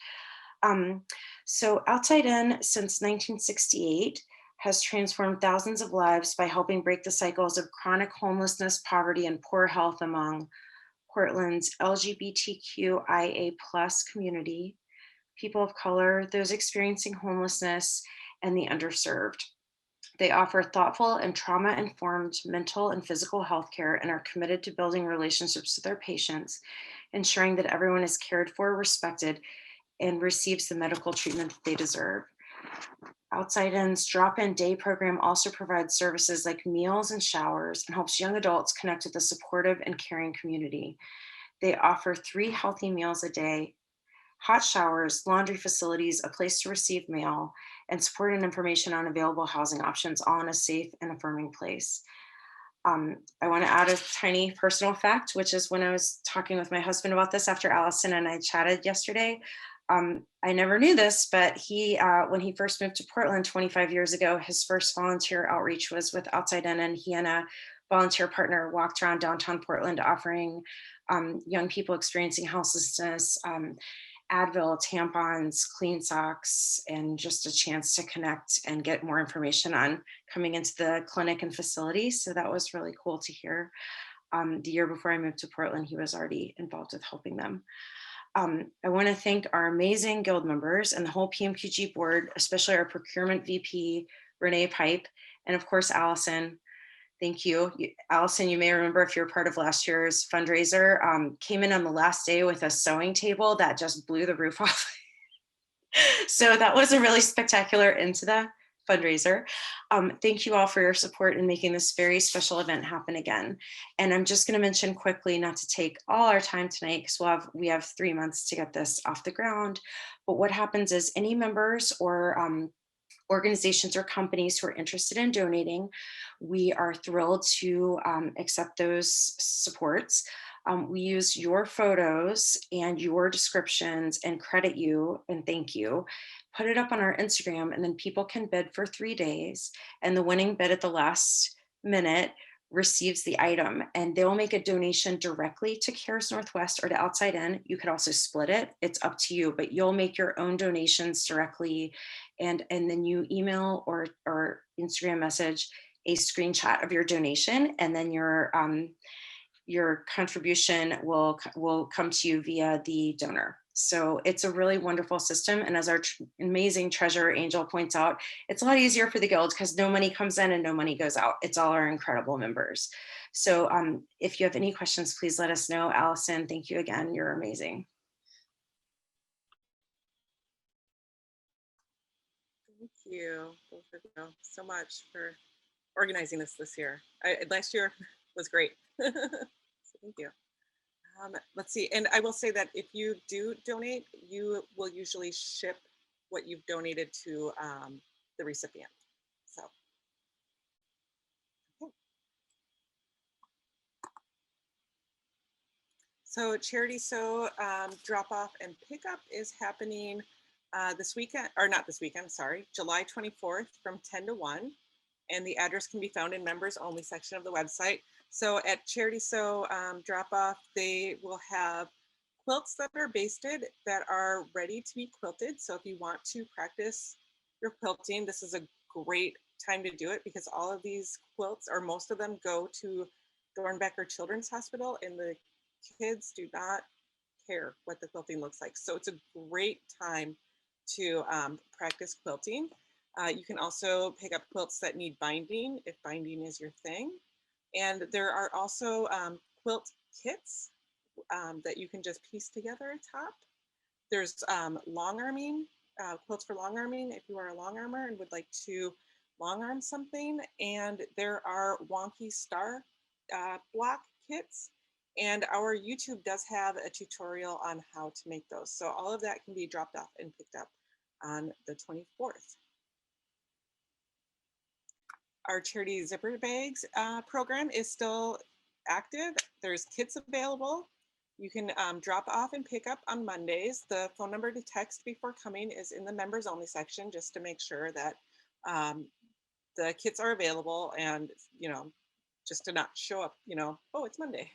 So Outside In, since 1968, has transformed thousands of lives by helping break the cycles of chronic homelessness, poverty, and poor health among Portland's LGBTQIA+ community, people of color, those experiencing homelessness, and the underserved. They offer thoughtful and trauma-informed mental and physical health care and are committed to building relationships with their patients, ensuring that everyone is cared for, respected, and receives the medical treatment that they deserve. Outside In's drop-in day program also provides services like meals and showers and helps young adults connect with a supportive and caring community. They offer 3 healthy meals a day, hot showers, laundry facilities, a place to receive mail, and support and information on available housing options, all in a safe and affirming place. I want to add a tiny personal fact, which is when I was talking with my husband about this after Allison and I chatted yesterday, I never knew this, but he, when he first moved to Portland 25 years ago, his first volunteer outreach was with Outside In, and he and a volunteer partner walked around downtown Portland offering young people experiencing houselessness Advil, tampons, clean socks, and just a chance to connect and get more information on coming into the clinic and facility. So that was really cool to hear. The year before I moved to Portland, he was already involved with helping them. I want to thank our amazing guild members and the whole PMPG board, especially our procurement VP, Renee Pipe, and of course, Allison. Thank you. Allison, you may remember if you're part of last year's fundraiser, came in on the last day with a sewing table that just blew the roof off. So that was a really spectacular end to the fundraiser. Thank you all for your support in making this very special event happen again. And I'm just going to mention quickly, not to take all our time tonight, because we have 3 months to get this off the ground. But what happens is any members or organizations or companies who are interested in donating, we are thrilled to accept those supports. We use your photos and your descriptions and credit you and thank you, put it up on our Instagram, and then people can bid for 3 days. And the winning bid at the last minute receives the item, and they'll make a donation directly to CARES Northwest or to Outside In. You could also split it. It's up to you, but you'll make your own donations directly. And then you email or Instagram message a screenshot of your donation, and then your contribution will come to you via the donor. So it's a really wonderful system. And as our amazing treasurer Angel points out, it's a lot easier for the guild because no money comes in and no money goes out. It's all our incredible members. So if you have any questions, please let us know. Allison, thank you again. You're amazing. Thank you both of you so much for organizing this year. Last year was great. So thank you. Let's see, and I will say that if you do donate, you will usually ship what you've donated to the recipient. So, okay. So charity sew drop off and pickup is happening this weekend, or not this weekend, sorry, July 24th from 10 to 1. And the address can be found in members only section of the website. So at Charity Sew drop off, they will have quilts that are basted that are ready to be quilted. So if you want to practice your quilting, this is a great time to do it because all of these quilts, or most of them, go to Dornbecker Children's Hospital, and the kids do not care what the quilting looks like. So it's a great time to practice quilting. You can also pick up quilts that need binding if binding is your thing. And there are also quilt kits that you can just piece together a top. There's long arming, quilts for long arming if you are a long armer and would like to long arm something. And there are wonky star block kits. And our YouTube does have a tutorial on how to make those. So all of that can be dropped off and picked up on the 24th. Our charity zipper bags program is still active. There's kits available. You can drop off and pick up on Mondays. The phone number to text before coming is in the members only section, just to make sure that the kits are available, and just to not show up, oh, it's Monday.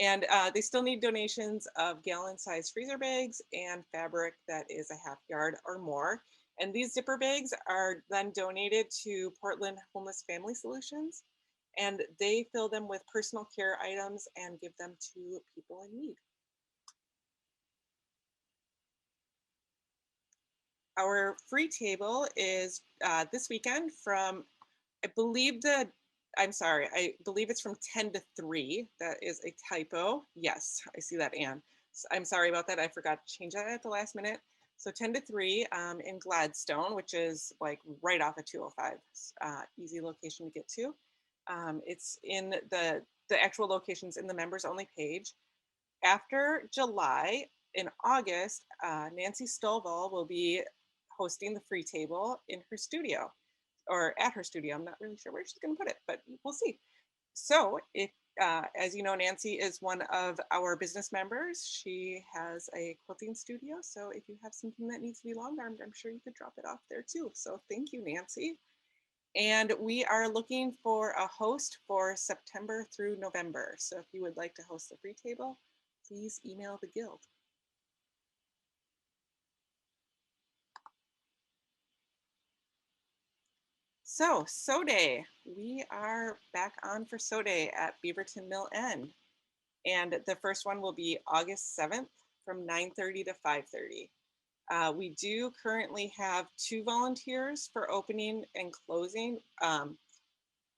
And they still need donations of gallon-sized freezer bags and fabric that is a half yard or more. And these zipper bags are then donated to Portland Homeless Family Solutions, and they fill them with personal care items and give them to people in need. Our free table is this weekend from, I believe it's from 10 to 3. That is a typo. Yes, I see that, Anne. I'm sorry about that. I forgot to change that at the last minute. So 10 to 3 in Gladstone, which is like right off of 205, easy location to get to. It's in the actual locations in the members only page. After July, in August, Nancy Stovall will be hosting the free table in her studio, or at her studio. I'm not really sure where she's going to put it, but we'll see. So if, as you know, Nancy is one of our business members. She has a quilting studio. So if you have something that needs to be long armed, I'm sure you could drop it off there too. So thank you, Nancy. And we are looking for a host for September through November. So if you would like to host the free table, please email the guild. So Sew Day, we are back on for Sew Day at Beaverton Mill End. And the first one will be August 7th from 9:30 to 5:30. We do currently have 2 volunteers for opening and closing,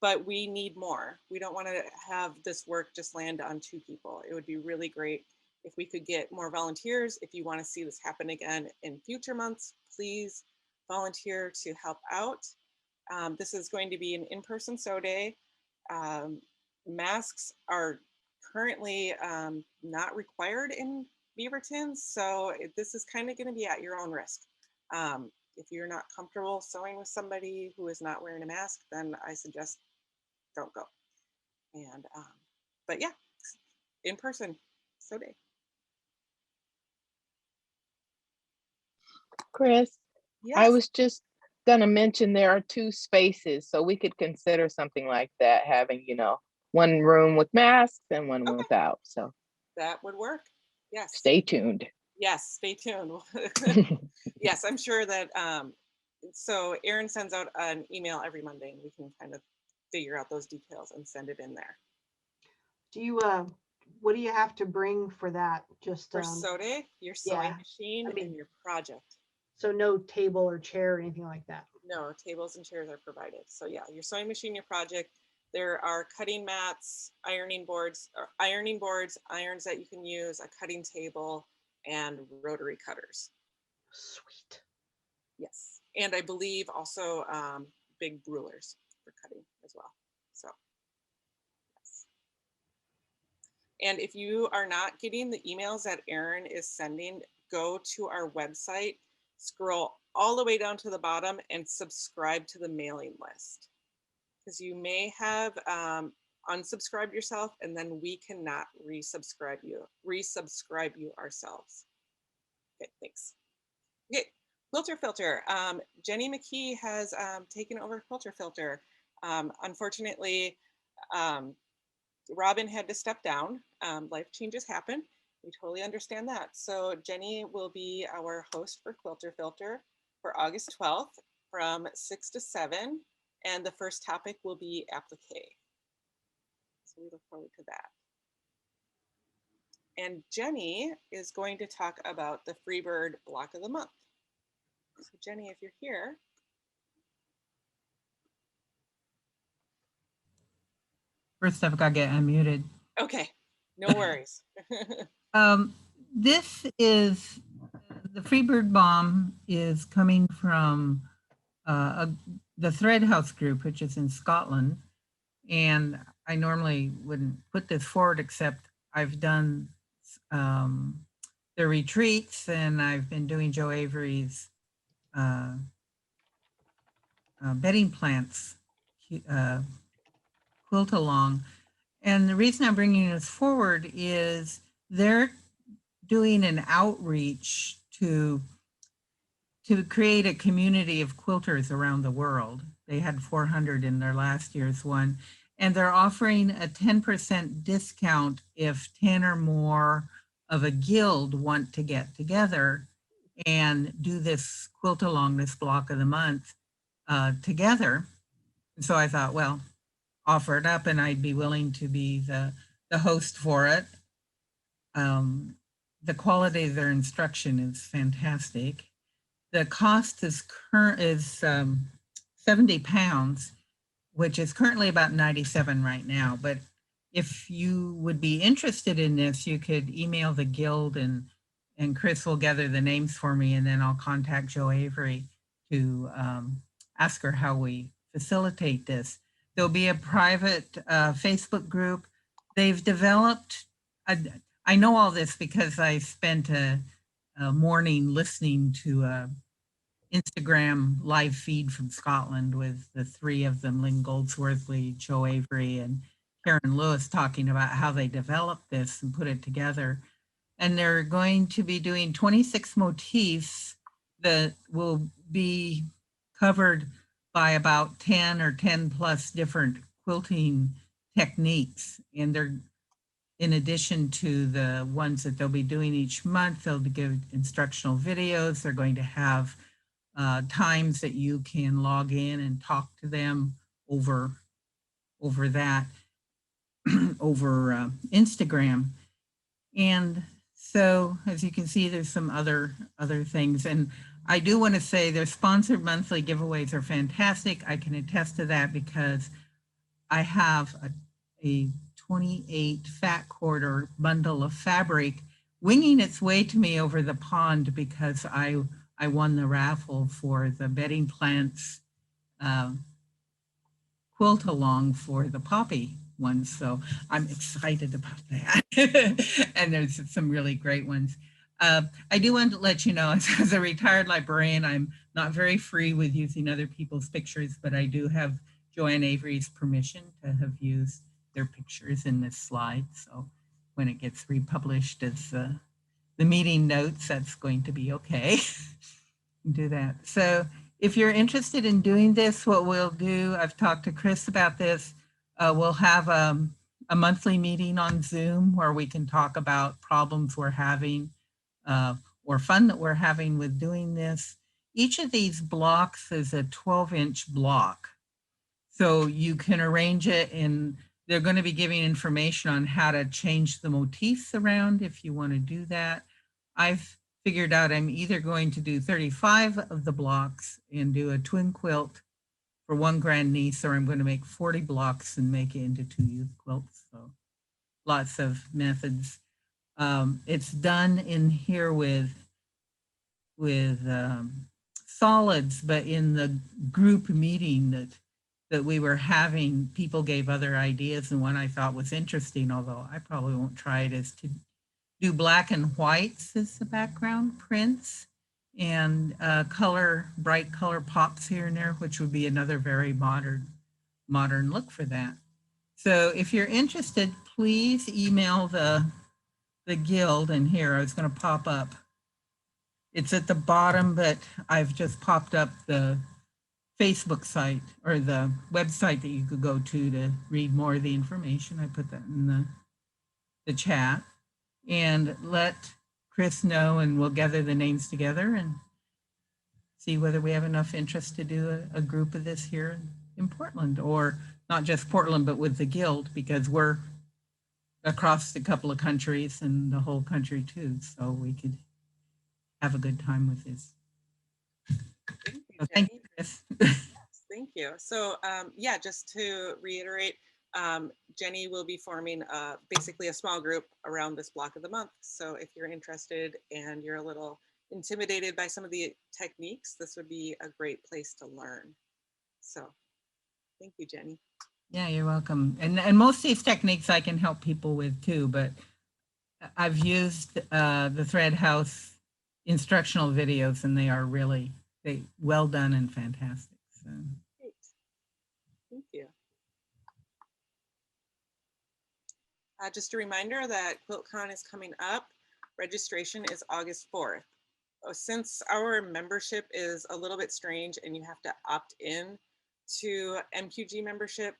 but we need more. We don't want to have this work just land on 2 people. It would be really great if we could get more volunteers. If you want to see this happen again in future months, please volunteer to help out. This is going to be an in-person sew day. Masks are currently not required in Beaverton, so this is kind of going to be at your own risk. If you're not comfortable sewing with somebody who is not wearing a mask, then I suggest don't go. And but yeah, in person sew day. Chris, Yes. I was just gonna mention there are 2 spaces, so we could consider something like that, having, you know, one room with masks and one Okay. without. So That would work. Yes. stay tuned. Yes, stay tuned. Yes, I'm sure that so Erin sends out an email every Monday and we can kind of figure out those details and send it in there. Do you, what do you have to bring for that? Just, For sew day, your sewing yeah, machine I mean- and your project. so no table or chair or anything like that? No, tables and chairs are provided. So yeah, your sewing machine, your project. There are cutting mats, ironing boards, irons that you can use, a cutting table, and rotary cutters. Sweet. Yes, and I believe also big rulers for cutting as well. So yes. And if you are not getting the emails that Erin is sending, go to our website, scroll all the way down to the bottom and subscribe to the mailing list. Because you may have unsubscribed yourself and then we cannot resubscribe you ourselves. Okay, thanks. Okay, Quilter Filter. Jenny McKee has taken over Quilter Filter. Unfortunately, Robin had to step down. Life changes happen. We totally understand that. So Jenny will be our host for Quilter Filter for August 12th from 6 to 7. And the first topic will be applique. So we look forward to that. And Jenny is going to talk about the Freebird block of the month. So Jenny, if you're here. First, I've got to get unmuted. Okay, no worries. This is, the Freebird Bomb is coming from the Thread House group, which is in Scotland. And I normally wouldn't put this forward, except I've done the retreats and I've been doing Joe Avery's bedding plants quilt along. And the reason I'm bringing this forward is they're doing an outreach to create a community of quilters around the world. They had 400 in their last year's one, and they're offering a 10% discount if 10 or more of a guild want to get together and do this quilt along, this block of the month together. And so I thought, well, offer it up and I'd be willing to be the host for it. The quality of their instruction is fantastic. The cost is 70 pounds, which is currently about 97 right now. But if you would be interested in this, you could email the guild and Chris will gather the names for me, and then I'll contact Joe Avery to ask her how we facilitate this. There'll be a private Facebook group. They've developed, I know all this because I spent a morning listening to a Instagram live feed from Scotland with the 3 of them, Lynn Goldsworthy, Joe Avery, and Karen Lewis, talking about how they developed this and put it together. And they're going to be doing 26 motifs that will be covered by about 10 or 10 plus different quilting techniques. And they're, in addition to the ones that they'll be doing each month, they'll give instructional videos. They're going to have times that you can log in and talk to them over that, over Instagram. And So as you can see, there's some other things. And I do want to say their sponsored monthly giveaways are fantastic. I can attest to that because I have a 28 fat quarter bundle of fabric winging its way to me over the pond because I won the raffle for the bedding plants quilt along for the poppy one. So I'm excited about that. And there's some really great ones. I do want to let you know, as a retired librarian, I'm not very free with using other people's pictures, but I do have Joanne Avery's permission to have used their pictures in this slide. So when it gets republished as the meeting notes, that's going to be okay. Do that. So if you're interested in doing this, what we'll do, I've talked to Chris about this, we'll have a monthly meeting on Zoom where we can talk about problems we're having or fun that we're having with doing this. Each of these blocks is a 12-inch block. So you can arrange it, and they're going to be giving information on how to change the motifs around if you want to do that. I've figured out I'm either going to do 35 of the blocks and do a twin quilt for one grandniece, or I'm going to make 40 blocks and make it into 2 youth quilts. So lots of methods. It's done in here with solids, but in the group meeting that we were having, people gave other ideas, and one I thought was interesting, although I probably won't try it, is to do black and whites as the background prints and bright color pops here and there, which would be another very modern look for that. So if you're interested, please email the guild, and here I was going to pop up. It's at the bottom, but I've just popped up the Facebook site or the website that you could go to read more of the information. I put that in the chat, and let Chris know, and we'll gather the names together and see whether we have enough interest to do a group of this here in Portland, or not just Portland, but with the guild, because we're across a couple of countries and the whole country too. So we could have a good time with this. Thank you, Chris. Thank you. So yeah, just to reiterate, Jenny will be forming basically a small group around this block of the month. So if you're interested and you're a little intimidated by some of the techniques, this would be a great place to learn. So thank you, Jenny. Yeah, you're welcome. And most of these techniques I can help people with too, but I've used the Thread House instructional videos, and they are really well done and fantastic. So. Great. Thank you. Just a reminder that QuiltCon is coming up. Registration is August 4th. Since our membership is a little bit strange and you have to opt in to Mpg membership,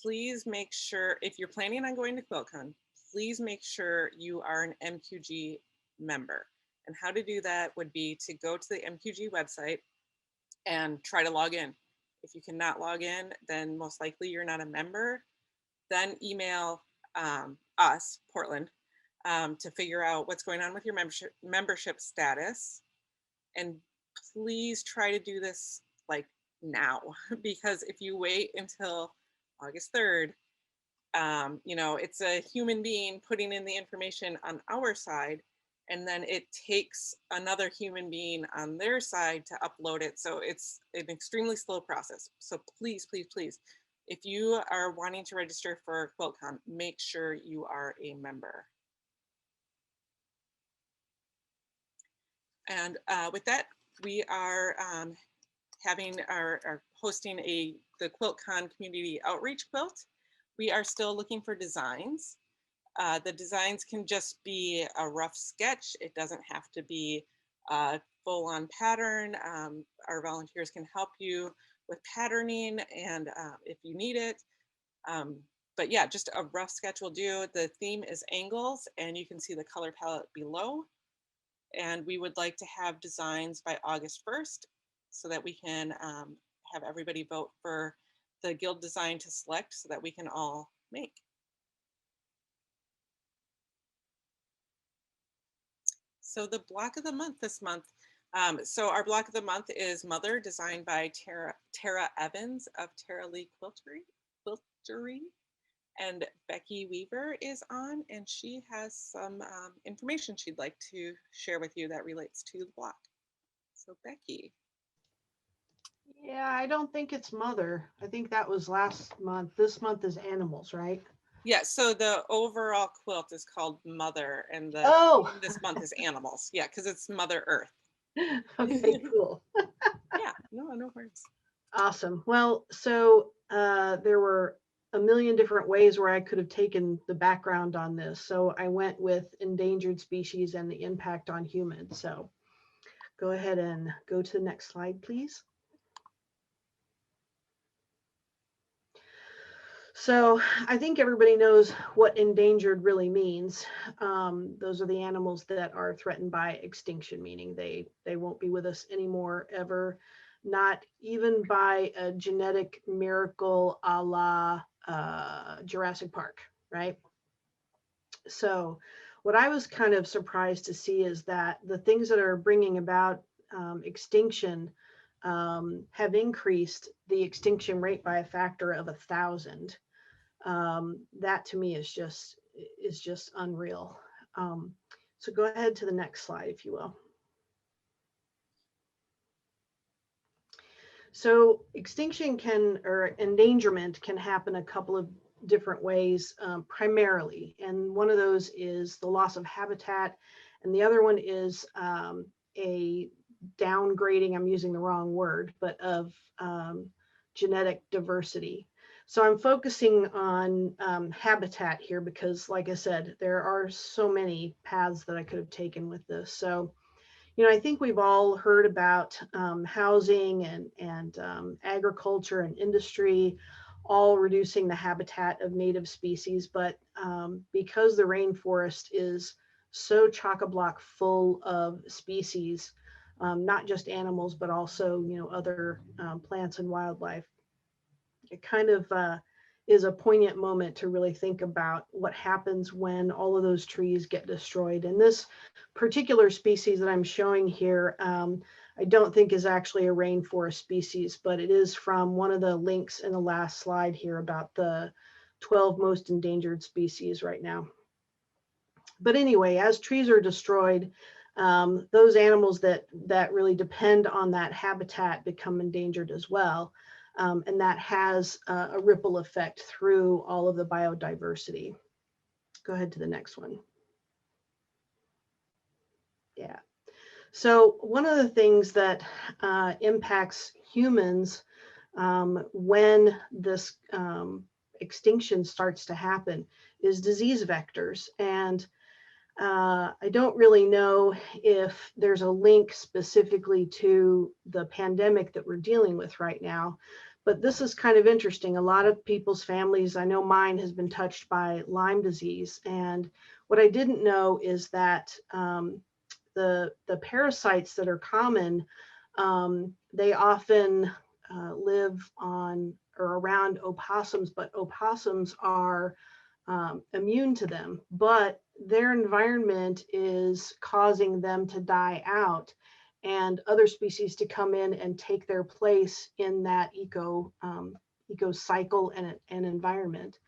please make sure, if you're planning on going to QuiltCon, please make sure you are an Mpg member. And how to do that would be to go to the Mpg website and try to log in. If you cannot log in, then most likely you're not a member. Then email us, Portland, to figure out what's going on with your membership status. And please try to do this like now, because if you wait until August 3rd, you know, it's a human being putting in the information on our side, and then it takes another human being on their side to upload it. So it's an extremely slow process. So please, please, please, if you are wanting to register for QuiltCon, make sure you are a member. And with that, we are hosting the QuiltCon community outreach quilt. We are still looking for designs. The designs can just be a rough sketch. It doesn't have to be a full-on pattern. Our volunteers can help you with patterning and if you need it. But yeah, just a rough sketch will do. The theme is angles, and you can see the color palette below. And we would like to have designs by August 1st so that we can have everybody vote for the guild design to select so that we can all make. So the block of the month this month. So our block of the month is Mother, designed by Tara Evans of Tara Lee Quiltery. And Becky Weaver is on, and she has some information she'd like to share with you that relates to the block. So Becky. Yeah, I don't think it's Mother. I think that was last month. This month is Animals, right? Yeah, so the overall quilt is called Mother, and the theme this month is Animals. Yeah, because it's Mother Earth. Okay, cool. Yeah, no worries. Awesome. Well, so there were a million different ways where I could have taken the background on this. So I went with endangered species and the impact on humans. So go ahead and go to the next slide, please. So I think everybody knows what endangered really means. Those are the animals that are threatened by extinction, meaning they won't be with us anymore ever, not even by a genetic miracle a la Jurassic Park, right? So what I was kind of surprised to see is that the things that are bringing about extinction have increased the extinction rate by a factor of 1,000. That to me is just unreal. So go ahead to the next slide, if you will. So extinction or endangerment can happen a couple of different ways, primarily. And one of those is the loss of habitat. And the other one is a downgrading, I'm using the wrong word, but of genetic diversity. So I'm focusing on habitat here because, like I said, there are so many paths that I could have taken with this. So, I think we've all heard about housing and agriculture and industry, all reducing the habitat of native species. But because the rainforest is so chock-a-block full of species, not just animals, but also, other plants and wildlife, it kind of is a poignant moment to really think about what happens when all of those trees get destroyed. And this particular species that I'm showing here, I don't think is actually a rainforest species, but it is from one of the links in the last slide here about the 12 most endangered species right now. But anyway, as trees are destroyed, those animals that really depend on that habitat become endangered as well. And that has a ripple effect through all of the biodiversity. Go ahead to the next one. Yeah. So one of the things that impacts humans when this extinction starts to happen is disease vectors. And I don't really know if there's a link specifically to the pandemic that we're dealing with right now, but this is kind of interesting. A lot of people's families, I know mine has been touched by Lyme disease. And what I didn't know is that the parasites that are common, they often live on or around opossums, but opossums are immune to them, but their environment is causing them to die out and other species to come in and take their place in that eco cycle and environment.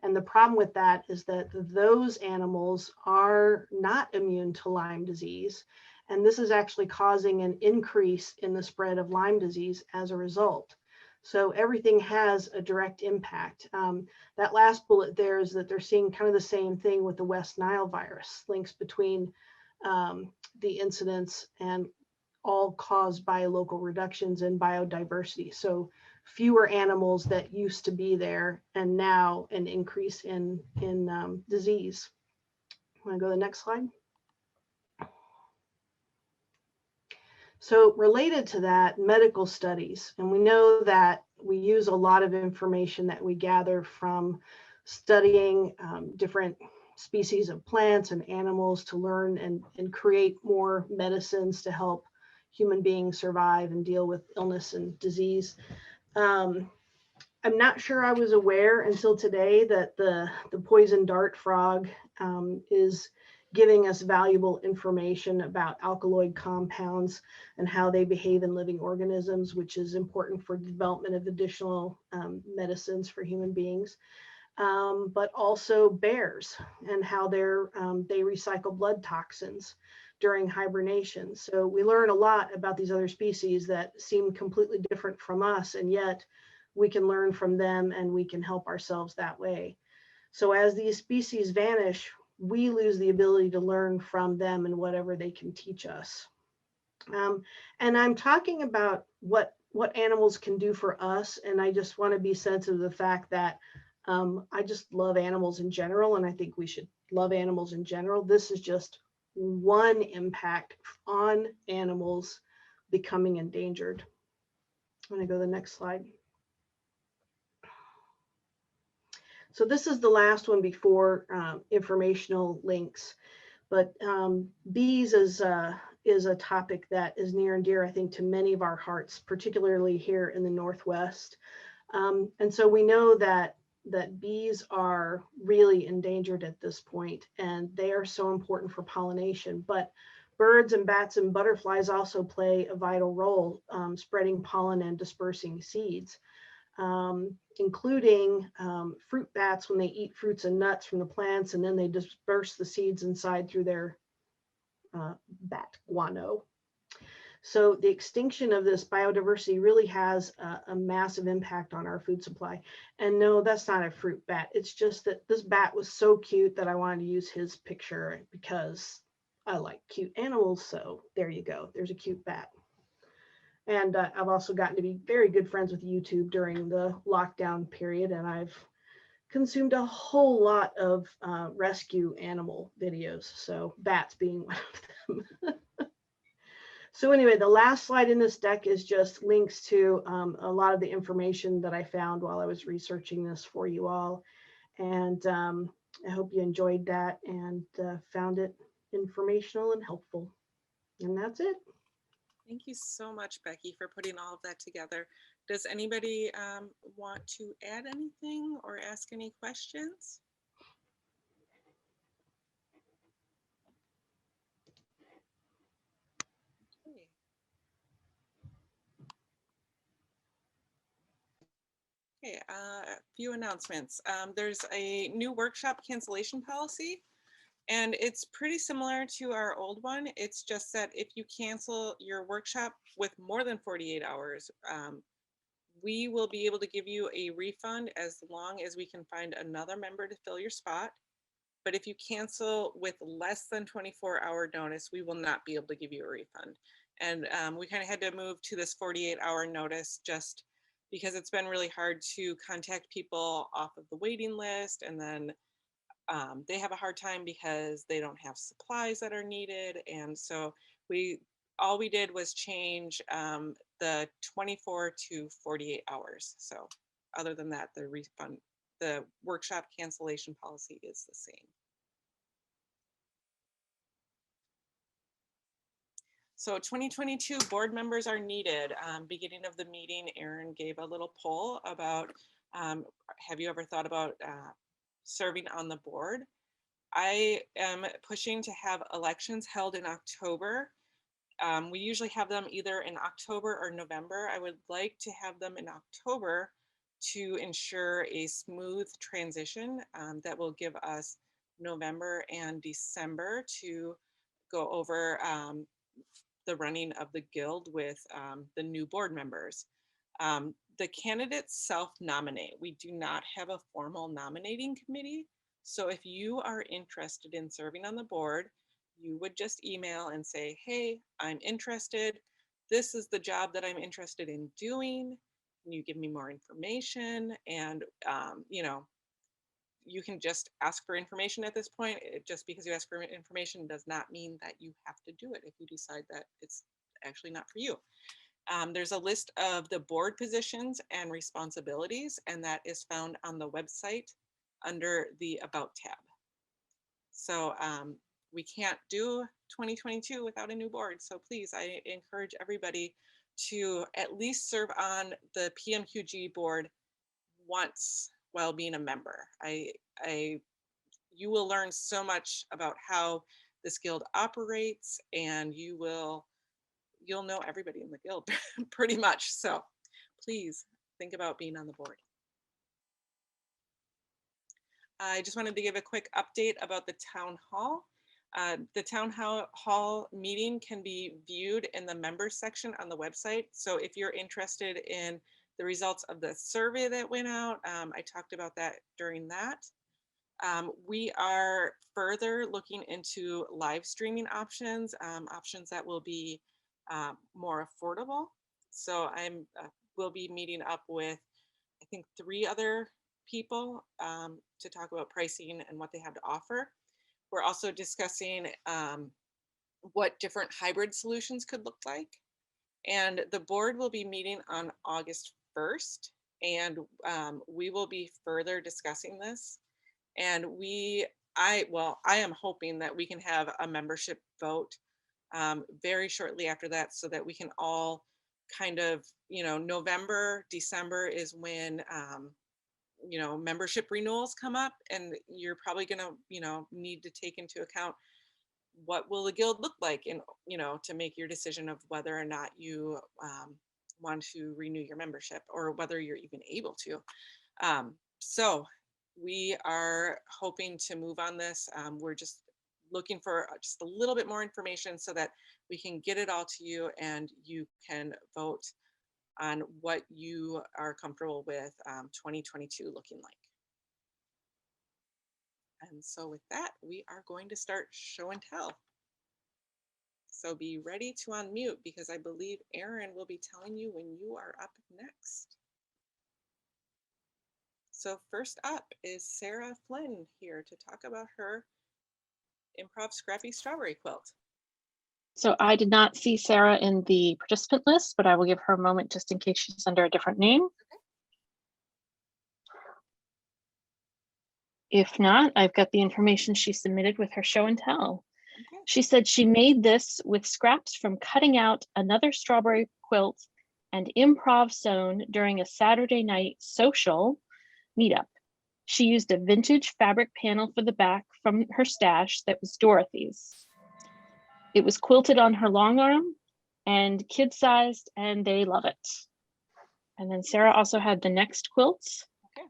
And the problem with that is that those animals are not immune to Lyme disease. And this is actually causing an increase in the spread of Lyme disease as a result. So everything has a direct impact. That last bullet there is that they're seeing kind of the same thing with the West Nile virus, links between the incidents and all caused by local reductions in biodiversity. So fewer animals that used to be there and now an increase in disease. Want to go to the next slide? So related to that, medical studies, and we know that we use a lot of information that we gather from studying different species of plants and animals to learn and create more medicines to help human beings survive and deal with illness and disease. I'm not sure I was aware until today that the poison dart frog is giving us valuable information about alkaloid compounds and how they behave in living organisms, which is important for the development of additional medicines for human beings. But also bears and how they recycle blood toxins during hibernation. So we learn a lot about these other species that seem completely different from us, and yet we can learn from them and we can help ourselves that way. So as these species vanish, we lose the ability to learn from them and whatever they can teach us. And I'm talking about what animals can do for us, and I just want to be sensitive to the fact that I just love animals in general, and I think we should love animals in general. This is just one impact on animals becoming endangered. I'm going to go to the next slide. So this is the last one before informational links, but bees is a topic that is near and dear, I think, to many of our hearts, particularly here in the Northwest. And so we know that bees are really endangered at this point, and they are so important for pollination. But birds and bats and butterflies also play a vital role spreading pollen and dispersing seeds, including fruit bats when they eat fruits and nuts from the plants, and then they disperse the seeds inside through their bat guano. So the extinction of this biodiversity really has a massive impact on our food supply. And no, that's not a fruit bat. It's just that this bat was so cute that I wanted to use his picture because I like cute animals. So there you go. There's a cute bat. And I've also gotten to be very good friends with YouTube during the lockdown period. And I've consumed a whole lot of rescue animal videos. So bats being one of them. So anyway, the last slide in this deck is just links to a lot of the information that I found while I was researching this for you all. And I hope you enjoyed that and found it informational and helpful. And that's it. Thank you so much, Becky, for putting all of that together. Does anybody want to add anything or ask any questions? Okay, a few announcements. There's a new workshop cancellation policy, and it's pretty similar to our old one. It's just that if you cancel your workshop with more than 48 hours, we will be able to give you a refund as long as we can find another member to fill your spot. But if you cancel with less than 24-hour notice, we will not be able to give you a refund. And we kind of had to move to this 48-hour notice just because it's been really hard to contact people off of the waiting list, and then they have a hard time because they don't have supplies that are needed. And so all we did was change the 24 to 48 hours. So other than that, the workshop cancellation policy is the same. So 2022 board members are needed. Beginning of the meeting, Erin gave a little poll about, have you ever thought about serving on the board? I am pushing to have elections held in October. We usually have them either in October or November. I would like to have them in October to ensure a smooth transition that will give us November and December to go over the running of the guild with the new board members. The candidates self-nominate. We do not have a formal nominating committee. So if you are interested in serving on the board, you would just email and say, hey, I'm interested. This is the job that I'm interested in doing. Can you give me more information? And, you know, you can just ask for information at this point. Just because you ask for information does not mean that you have to do it if you decide that it's actually not for you. There's a list of the board positions and responsibilities, and that is found on the website under the About tab. So we can't do 2022 without a new board. So please, I encourage everybody to at least serve on the PMQG board once while being a member. You will learn so much about how this guild operates, and you'll know everybody in the guild pretty much. So please think about being on the board. I just wanted to give a quick update about the town hall. The town hall meeting can be viewed in the members section on the website. So if you're interested in the results of the survey that went out, I talked about that during that. We are further looking into live streaming options, options that will be more affordable. So we'll be meeting up with, I think, 3 other people to talk about pricing and what they have to offer. We're also discussing what different hybrid solutions could look like. And the board will be meeting on August 1st, and we will be further discussing this. And I am hoping that we can have a membership vote very shortly after that, so that we can all kind of, November, December is when membership renewals come up, and you're probably going to need to take into account what will the guild look like, and to make your decision of whether or not you want to renew your membership, or whether you're even able to. So we are hoping to move on this. We're just looking for just a little bit more information so that we can get it all to you, and you can vote on what you are comfortable with 2022 looking like. And so with that, we are going to start show and tell. So be ready to unmute, because I believe Erin will be telling you when you are up next. So first up is Sarah Flynn here to talk about her improv scrappy strawberry quilt. So I did not see Sarah in the participant list, but I will give her a moment just in case she's under a different name. Okay. If not, I've got the information she submitted with her show and tell. Okay. She said she made this with scraps from cutting out another strawberry quilt and improv sewn during a Saturday night social meetup. She used a vintage fabric panel for the back from her stash that was Dorothy's. It was quilted on her long arm and kid-sized, and they love it. And then Sarah also had the next quilts. Okay.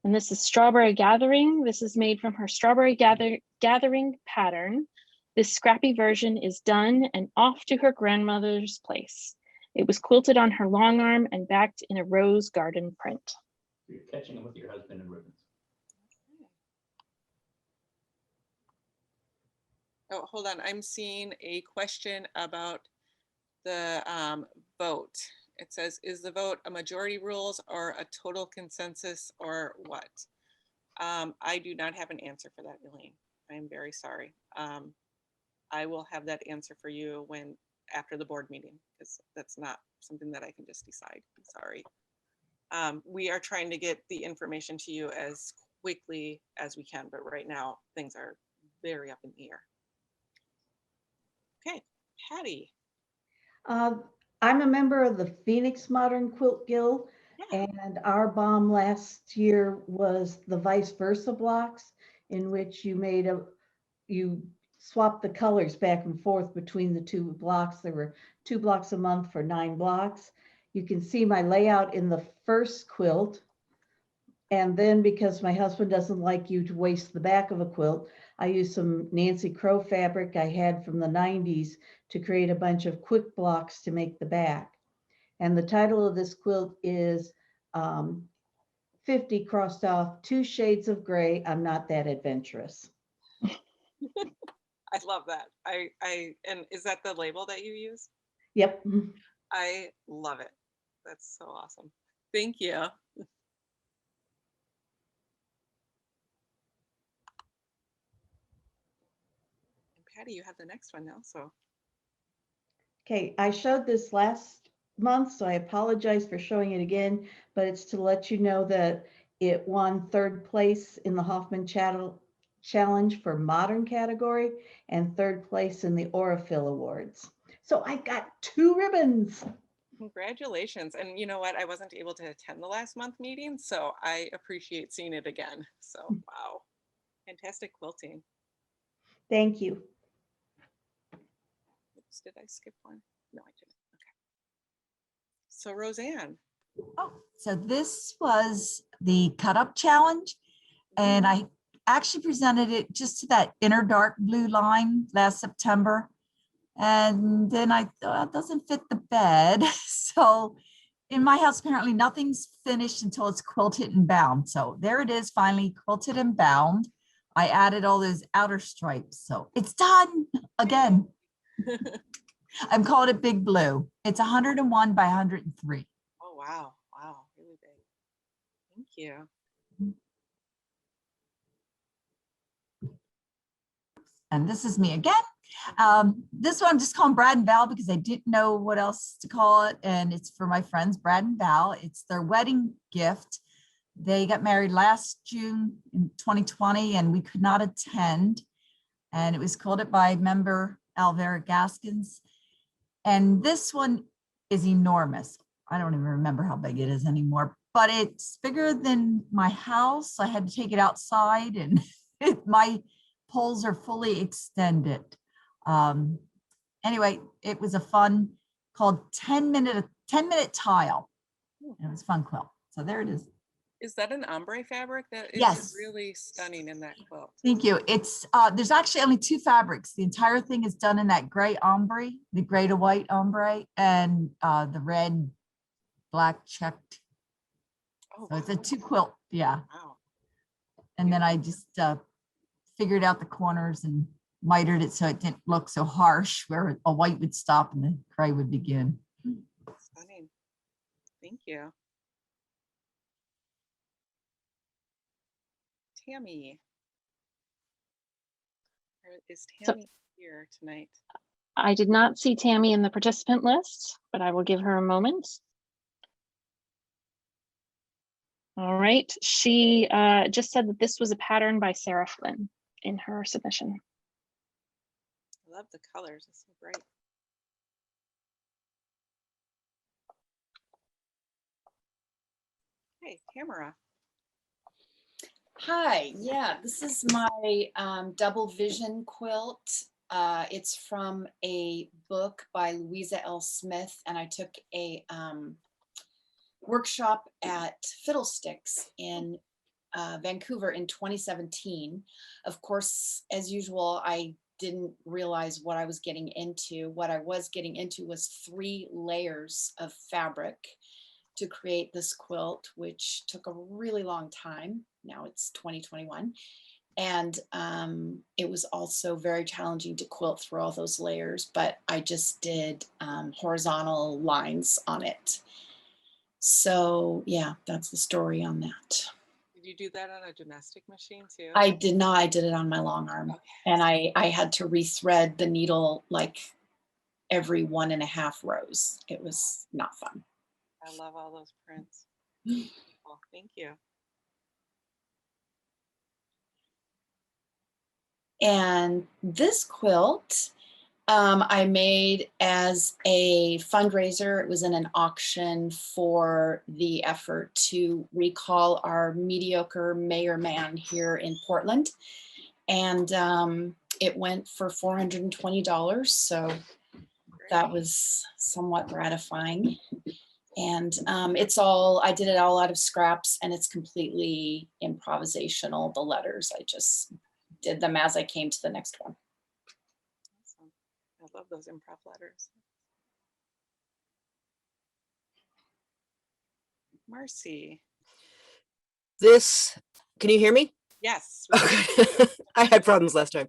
And this is Strawberry Gathering. This is made from her Strawberry Gathering pattern. This scrappy version is done and off to her grandmother's place. It was quilted on her long arm and backed in a rose garden print. You're catching them with your husband and ribbons. Oh, hold on. I'm seeing a question about the vote. It says, is the vote a majority rules or a total consensus, or what? I do not have an answer for that, Elaine. I'm very sorry. I will have that answer for you after the board meeting, because that's not something that I can just decide. I'm sorry. We are trying to get the information to you as quickly as we can, but right now things are very up in the air. Okay, Patty. I'm a member of the Phoenix Modern Quilt Guild, and our bomb last year was the vice versa blocks, in which you swapped the colors back and forth between the 2 blocks. There were 2 blocks a month for 9 blocks. You can see my layout in the first quilt. And then, because my husband doesn't like you to waste the back of a quilt, I used some Nancy Crow fabric I had from the 90s to create a bunch of quick blocks to make the back. And the title of this quilt is 50 crossed off 2 shades of gray. I'm not that adventurous. I love that. And is that the label that you use? Yep. I love it. That's so awesome. Thank you. And Patty, you have the next one now, so. Okay, I showed this last month, so I apologize for showing it again, but it's to let you know that it won 3rd place in the Hoffman Challenge for Modern category and 3rd place in the Orifil Awards. So I got 2 ribbons. Congratulations. And you know what? I wasn't able to attend the last month meeting, so I appreciate seeing it again. So, wow. Fantastic quilting. Thank you. Oops, did I skip one? No, I didn't. Okay. So Roseanne. Oh, so this was the cut up challenge, and I actually presented it just to that inner dark blue line last September. And then I thought it doesn't fit the bed. So in my house, apparently nothing's finished until it's quilted and bound. So there it is, finally quilted and bound. I added all those outer stripes. So it's done again. I'm calling it Big Blue. It's 101 by 103. Oh, wow. Wow. Really big. Thank you. And this is me again. This one I'm just calling Brad and Val because I didn't know what else to call it. And it's for my friends, Brad and Val. It's their wedding gift. They got married last June in 2020 and we could not attend. And it was quilted by member Alvera Gaskins. And this one is enormous. I don't even remember how big it is anymore, but it's bigger than my house. I had to take it outside and my poles are fully extended. Anyway, it was a fun called 10-minute tile. And it was fun quilt. So there it is. Is that an ombre fabric? That is Yes. really stunning in that quilt. Thank you. It's there's actually only 2 fabrics. The entire thing is done in that gray ombre, the gray to white ombre, and the red black checked. Oh, So it's a wow. 2 quilt. Yeah. Wow. And then I just figured out the corners and mitered it so it didn't look so harsh, where a white would stop and the gray would begin. Stunning. Thank you. Tammy. Is Tammy here tonight? I did not see Tammy in the participant list, but I will give her a moment. All right, she just said that this was a pattern by Sarah Flynn in her submission. I love the colors, it's so bright. Hey, Tamara. Hi, yeah, this is my double vision quilt. It's from a book by Louisa L. Smith, and I took a workshop at Fiddlesticks in Vancouver in 2017. Of course, as usual, I didn't realize what I was getting into. What I was getting into was 3 layers of fabric to create this quilt, which took a really long time. Now it's 2021. And it was also very challenging to quilt through all those layers, but I just did horizontal lines on it. So yeah, that's the story on that. Did you do that on a domestic machine too? I did not, I did it on my long arm. Okay. And I had to rethread the needle like every 1.5 rows. It was not fun. I love all those prints. Well, thank you. And this quilt I made as a fundraiser. It was in an auction for the effort to recall our mediocre mayor man here in Portland. And it went for $420. So that was somewhat gratifying. And I did it all out of scraps, and it's completely improvisational, the letters. I just did them as I came to the next one. Awesome. I love those improv letters. Marcy. Can you hear me? Yes. Okay. I had problems last time.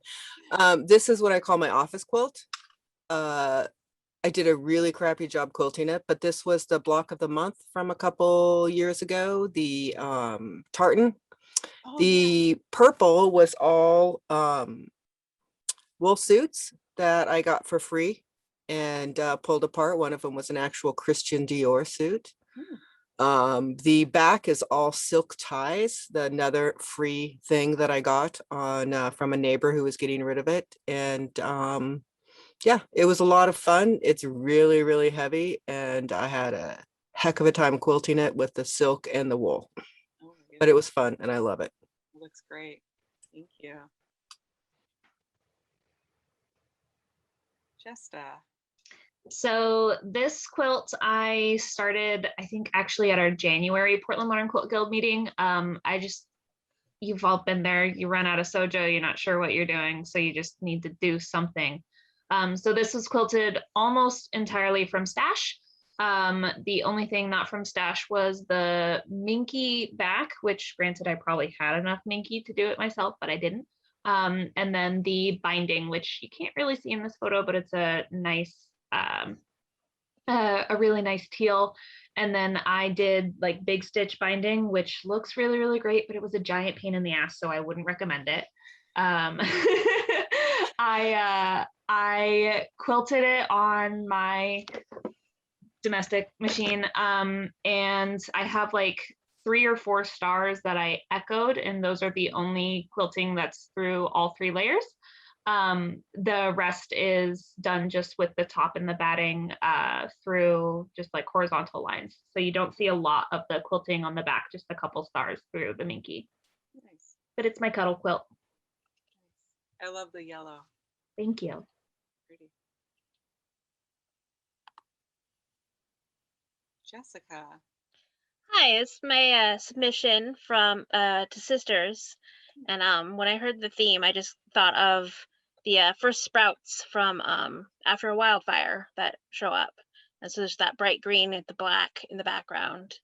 This is what I call my office quilt. I did a really crappy job quilting it, but this was the block of the month from a couple years ago, the tartan. Oh, the purple was all wool suits that I got for free and pulled apart. One of them was an actual Christian Dior suit. The back is all silk ties, another free thing that I got on from a neighbor who was getting rid of it. And yeah, it was a lot of fun. It's really, really heavy, and I had a heck of a time quilting it with the silk and the wool. Oh, but it was fun, and I love it. It looks great. Thank you. Jesta. So this quilt I started, I think actually at our January Portland Modern Quilt Guild meeting. You've all been there, you run out of sojo, you're not sure what you're doing, so you just need to do something. So this was quilted almost entirely from stash. The only thing not from stash was the minky back, which granted I probably had enough minky to do it myself, but I didn't. And then the binding, which you can't really see in this photo, but it's a nice, a really nice teal. And then I did like big stitch binding, which looks really, really great, but it was a giant pain in the ass, so I wouldn't recommend it. I quilted it on my domestic machine, and I have like 3 or 4 stars that I echoed, and those are the only quilting that's through all 3 layers. The rest is done just with the top and the batting through just like horizontal lines. So you don't see a lot of the quilting on the back, just a couple stars through the minky. Nice. But it's my cuddle quilt. I love the yellow. Thank you. Pretty. Jessica. Hi, it's my submission from to sisters, and when I heard the theme, I just thought of the first sprouts from after a wildfire that show up, and so there's that bright green and the black in the background.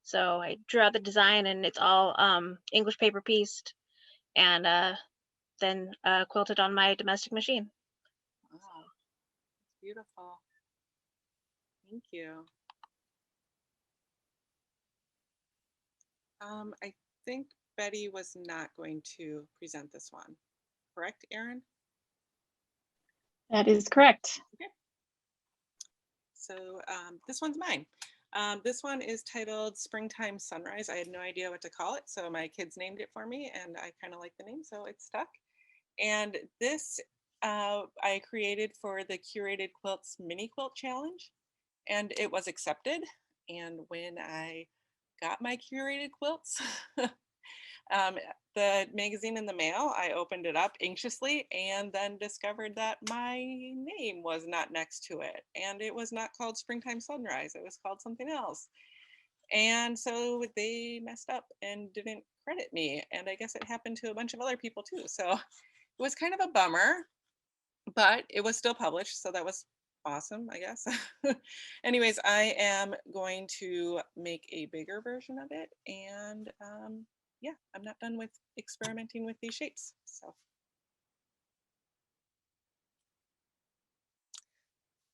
So I drew out the design, and it's all English paper pieced, and then quilted on my domestic machine. Wow, it's beautiful. Thank you. I think Betty was not going to present this one, correct, Erin? That is correct. Okay. So this one's mine. This one is titled Springtime Sunrise. I had no idea what to call it, so my kids named it for me, and I kind of like the name, so it stuck. And this I created for the Curated Quilts Mini Quilt Challenge, and it was accepted. And when I got my curated quilts, the magazine in the mail, I opened it up anxiously and then discovered that my name was not next to it. And it was not called Springtime Sunrise. It was called something else. And so they messed up and didn't credit me. And I guess it happened to a bunch of other people too. So it was kind of a bummer, but it was still published. So that was awesome, I guess. Anyways, I am going to make a bigger version of it, and yeah, I'm not done with experimenting with these shapes. So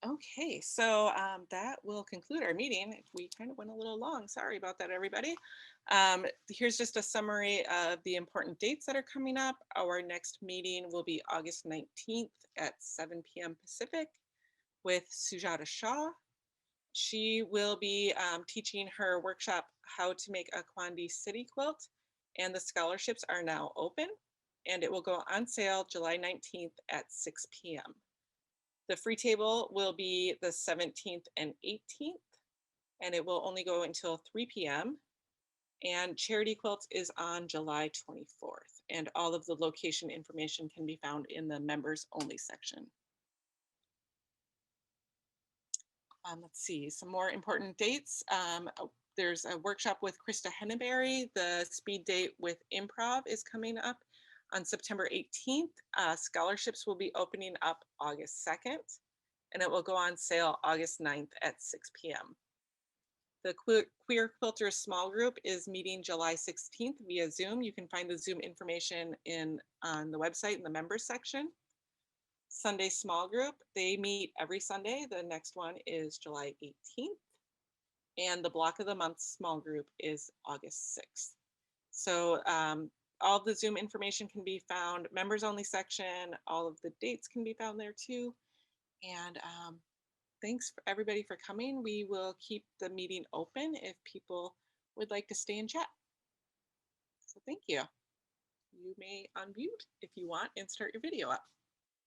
okay, so that will conclude our meeting. We kind of went a little long. Sorry about that, everybody. Here's just a summary of the important dates that are coming up. Our next meeting will be August 19th at 7 p.m. Pacific with Sujata Shah. She will be teaching her workshop, How to Make a Kwandi City Quilt, and the scholarships are now open, and it will go on sale July 19th at 6 p.m. The free table will be the 17th and 18th, and it will only go until 3 p.m. And Charity Quilts is on July 24th, and all of the location information can be found in the members only section. Let's see, some more important dates. There's a workshop with Krista Henneberry. The speed date with improv is coming up on September 18th. Scholarships will be opening up August 2nd, and it will go on sale August 9th at 6 p.m. The Queer Quilters small group is meeting July 16th via Zoom. You can find the Zoom information on the website in the members section. Sunday small group, they meet every Sunday. The next one is July 18th. And the block of the month small group is August 6th. So all of the Zoom information can be found, members only section, all of the dates can be found there too. And thanks for everybody for coming. We will keep the meeting open if people would like to stay and chat. So thank you. You may unmute if you want and start your video up.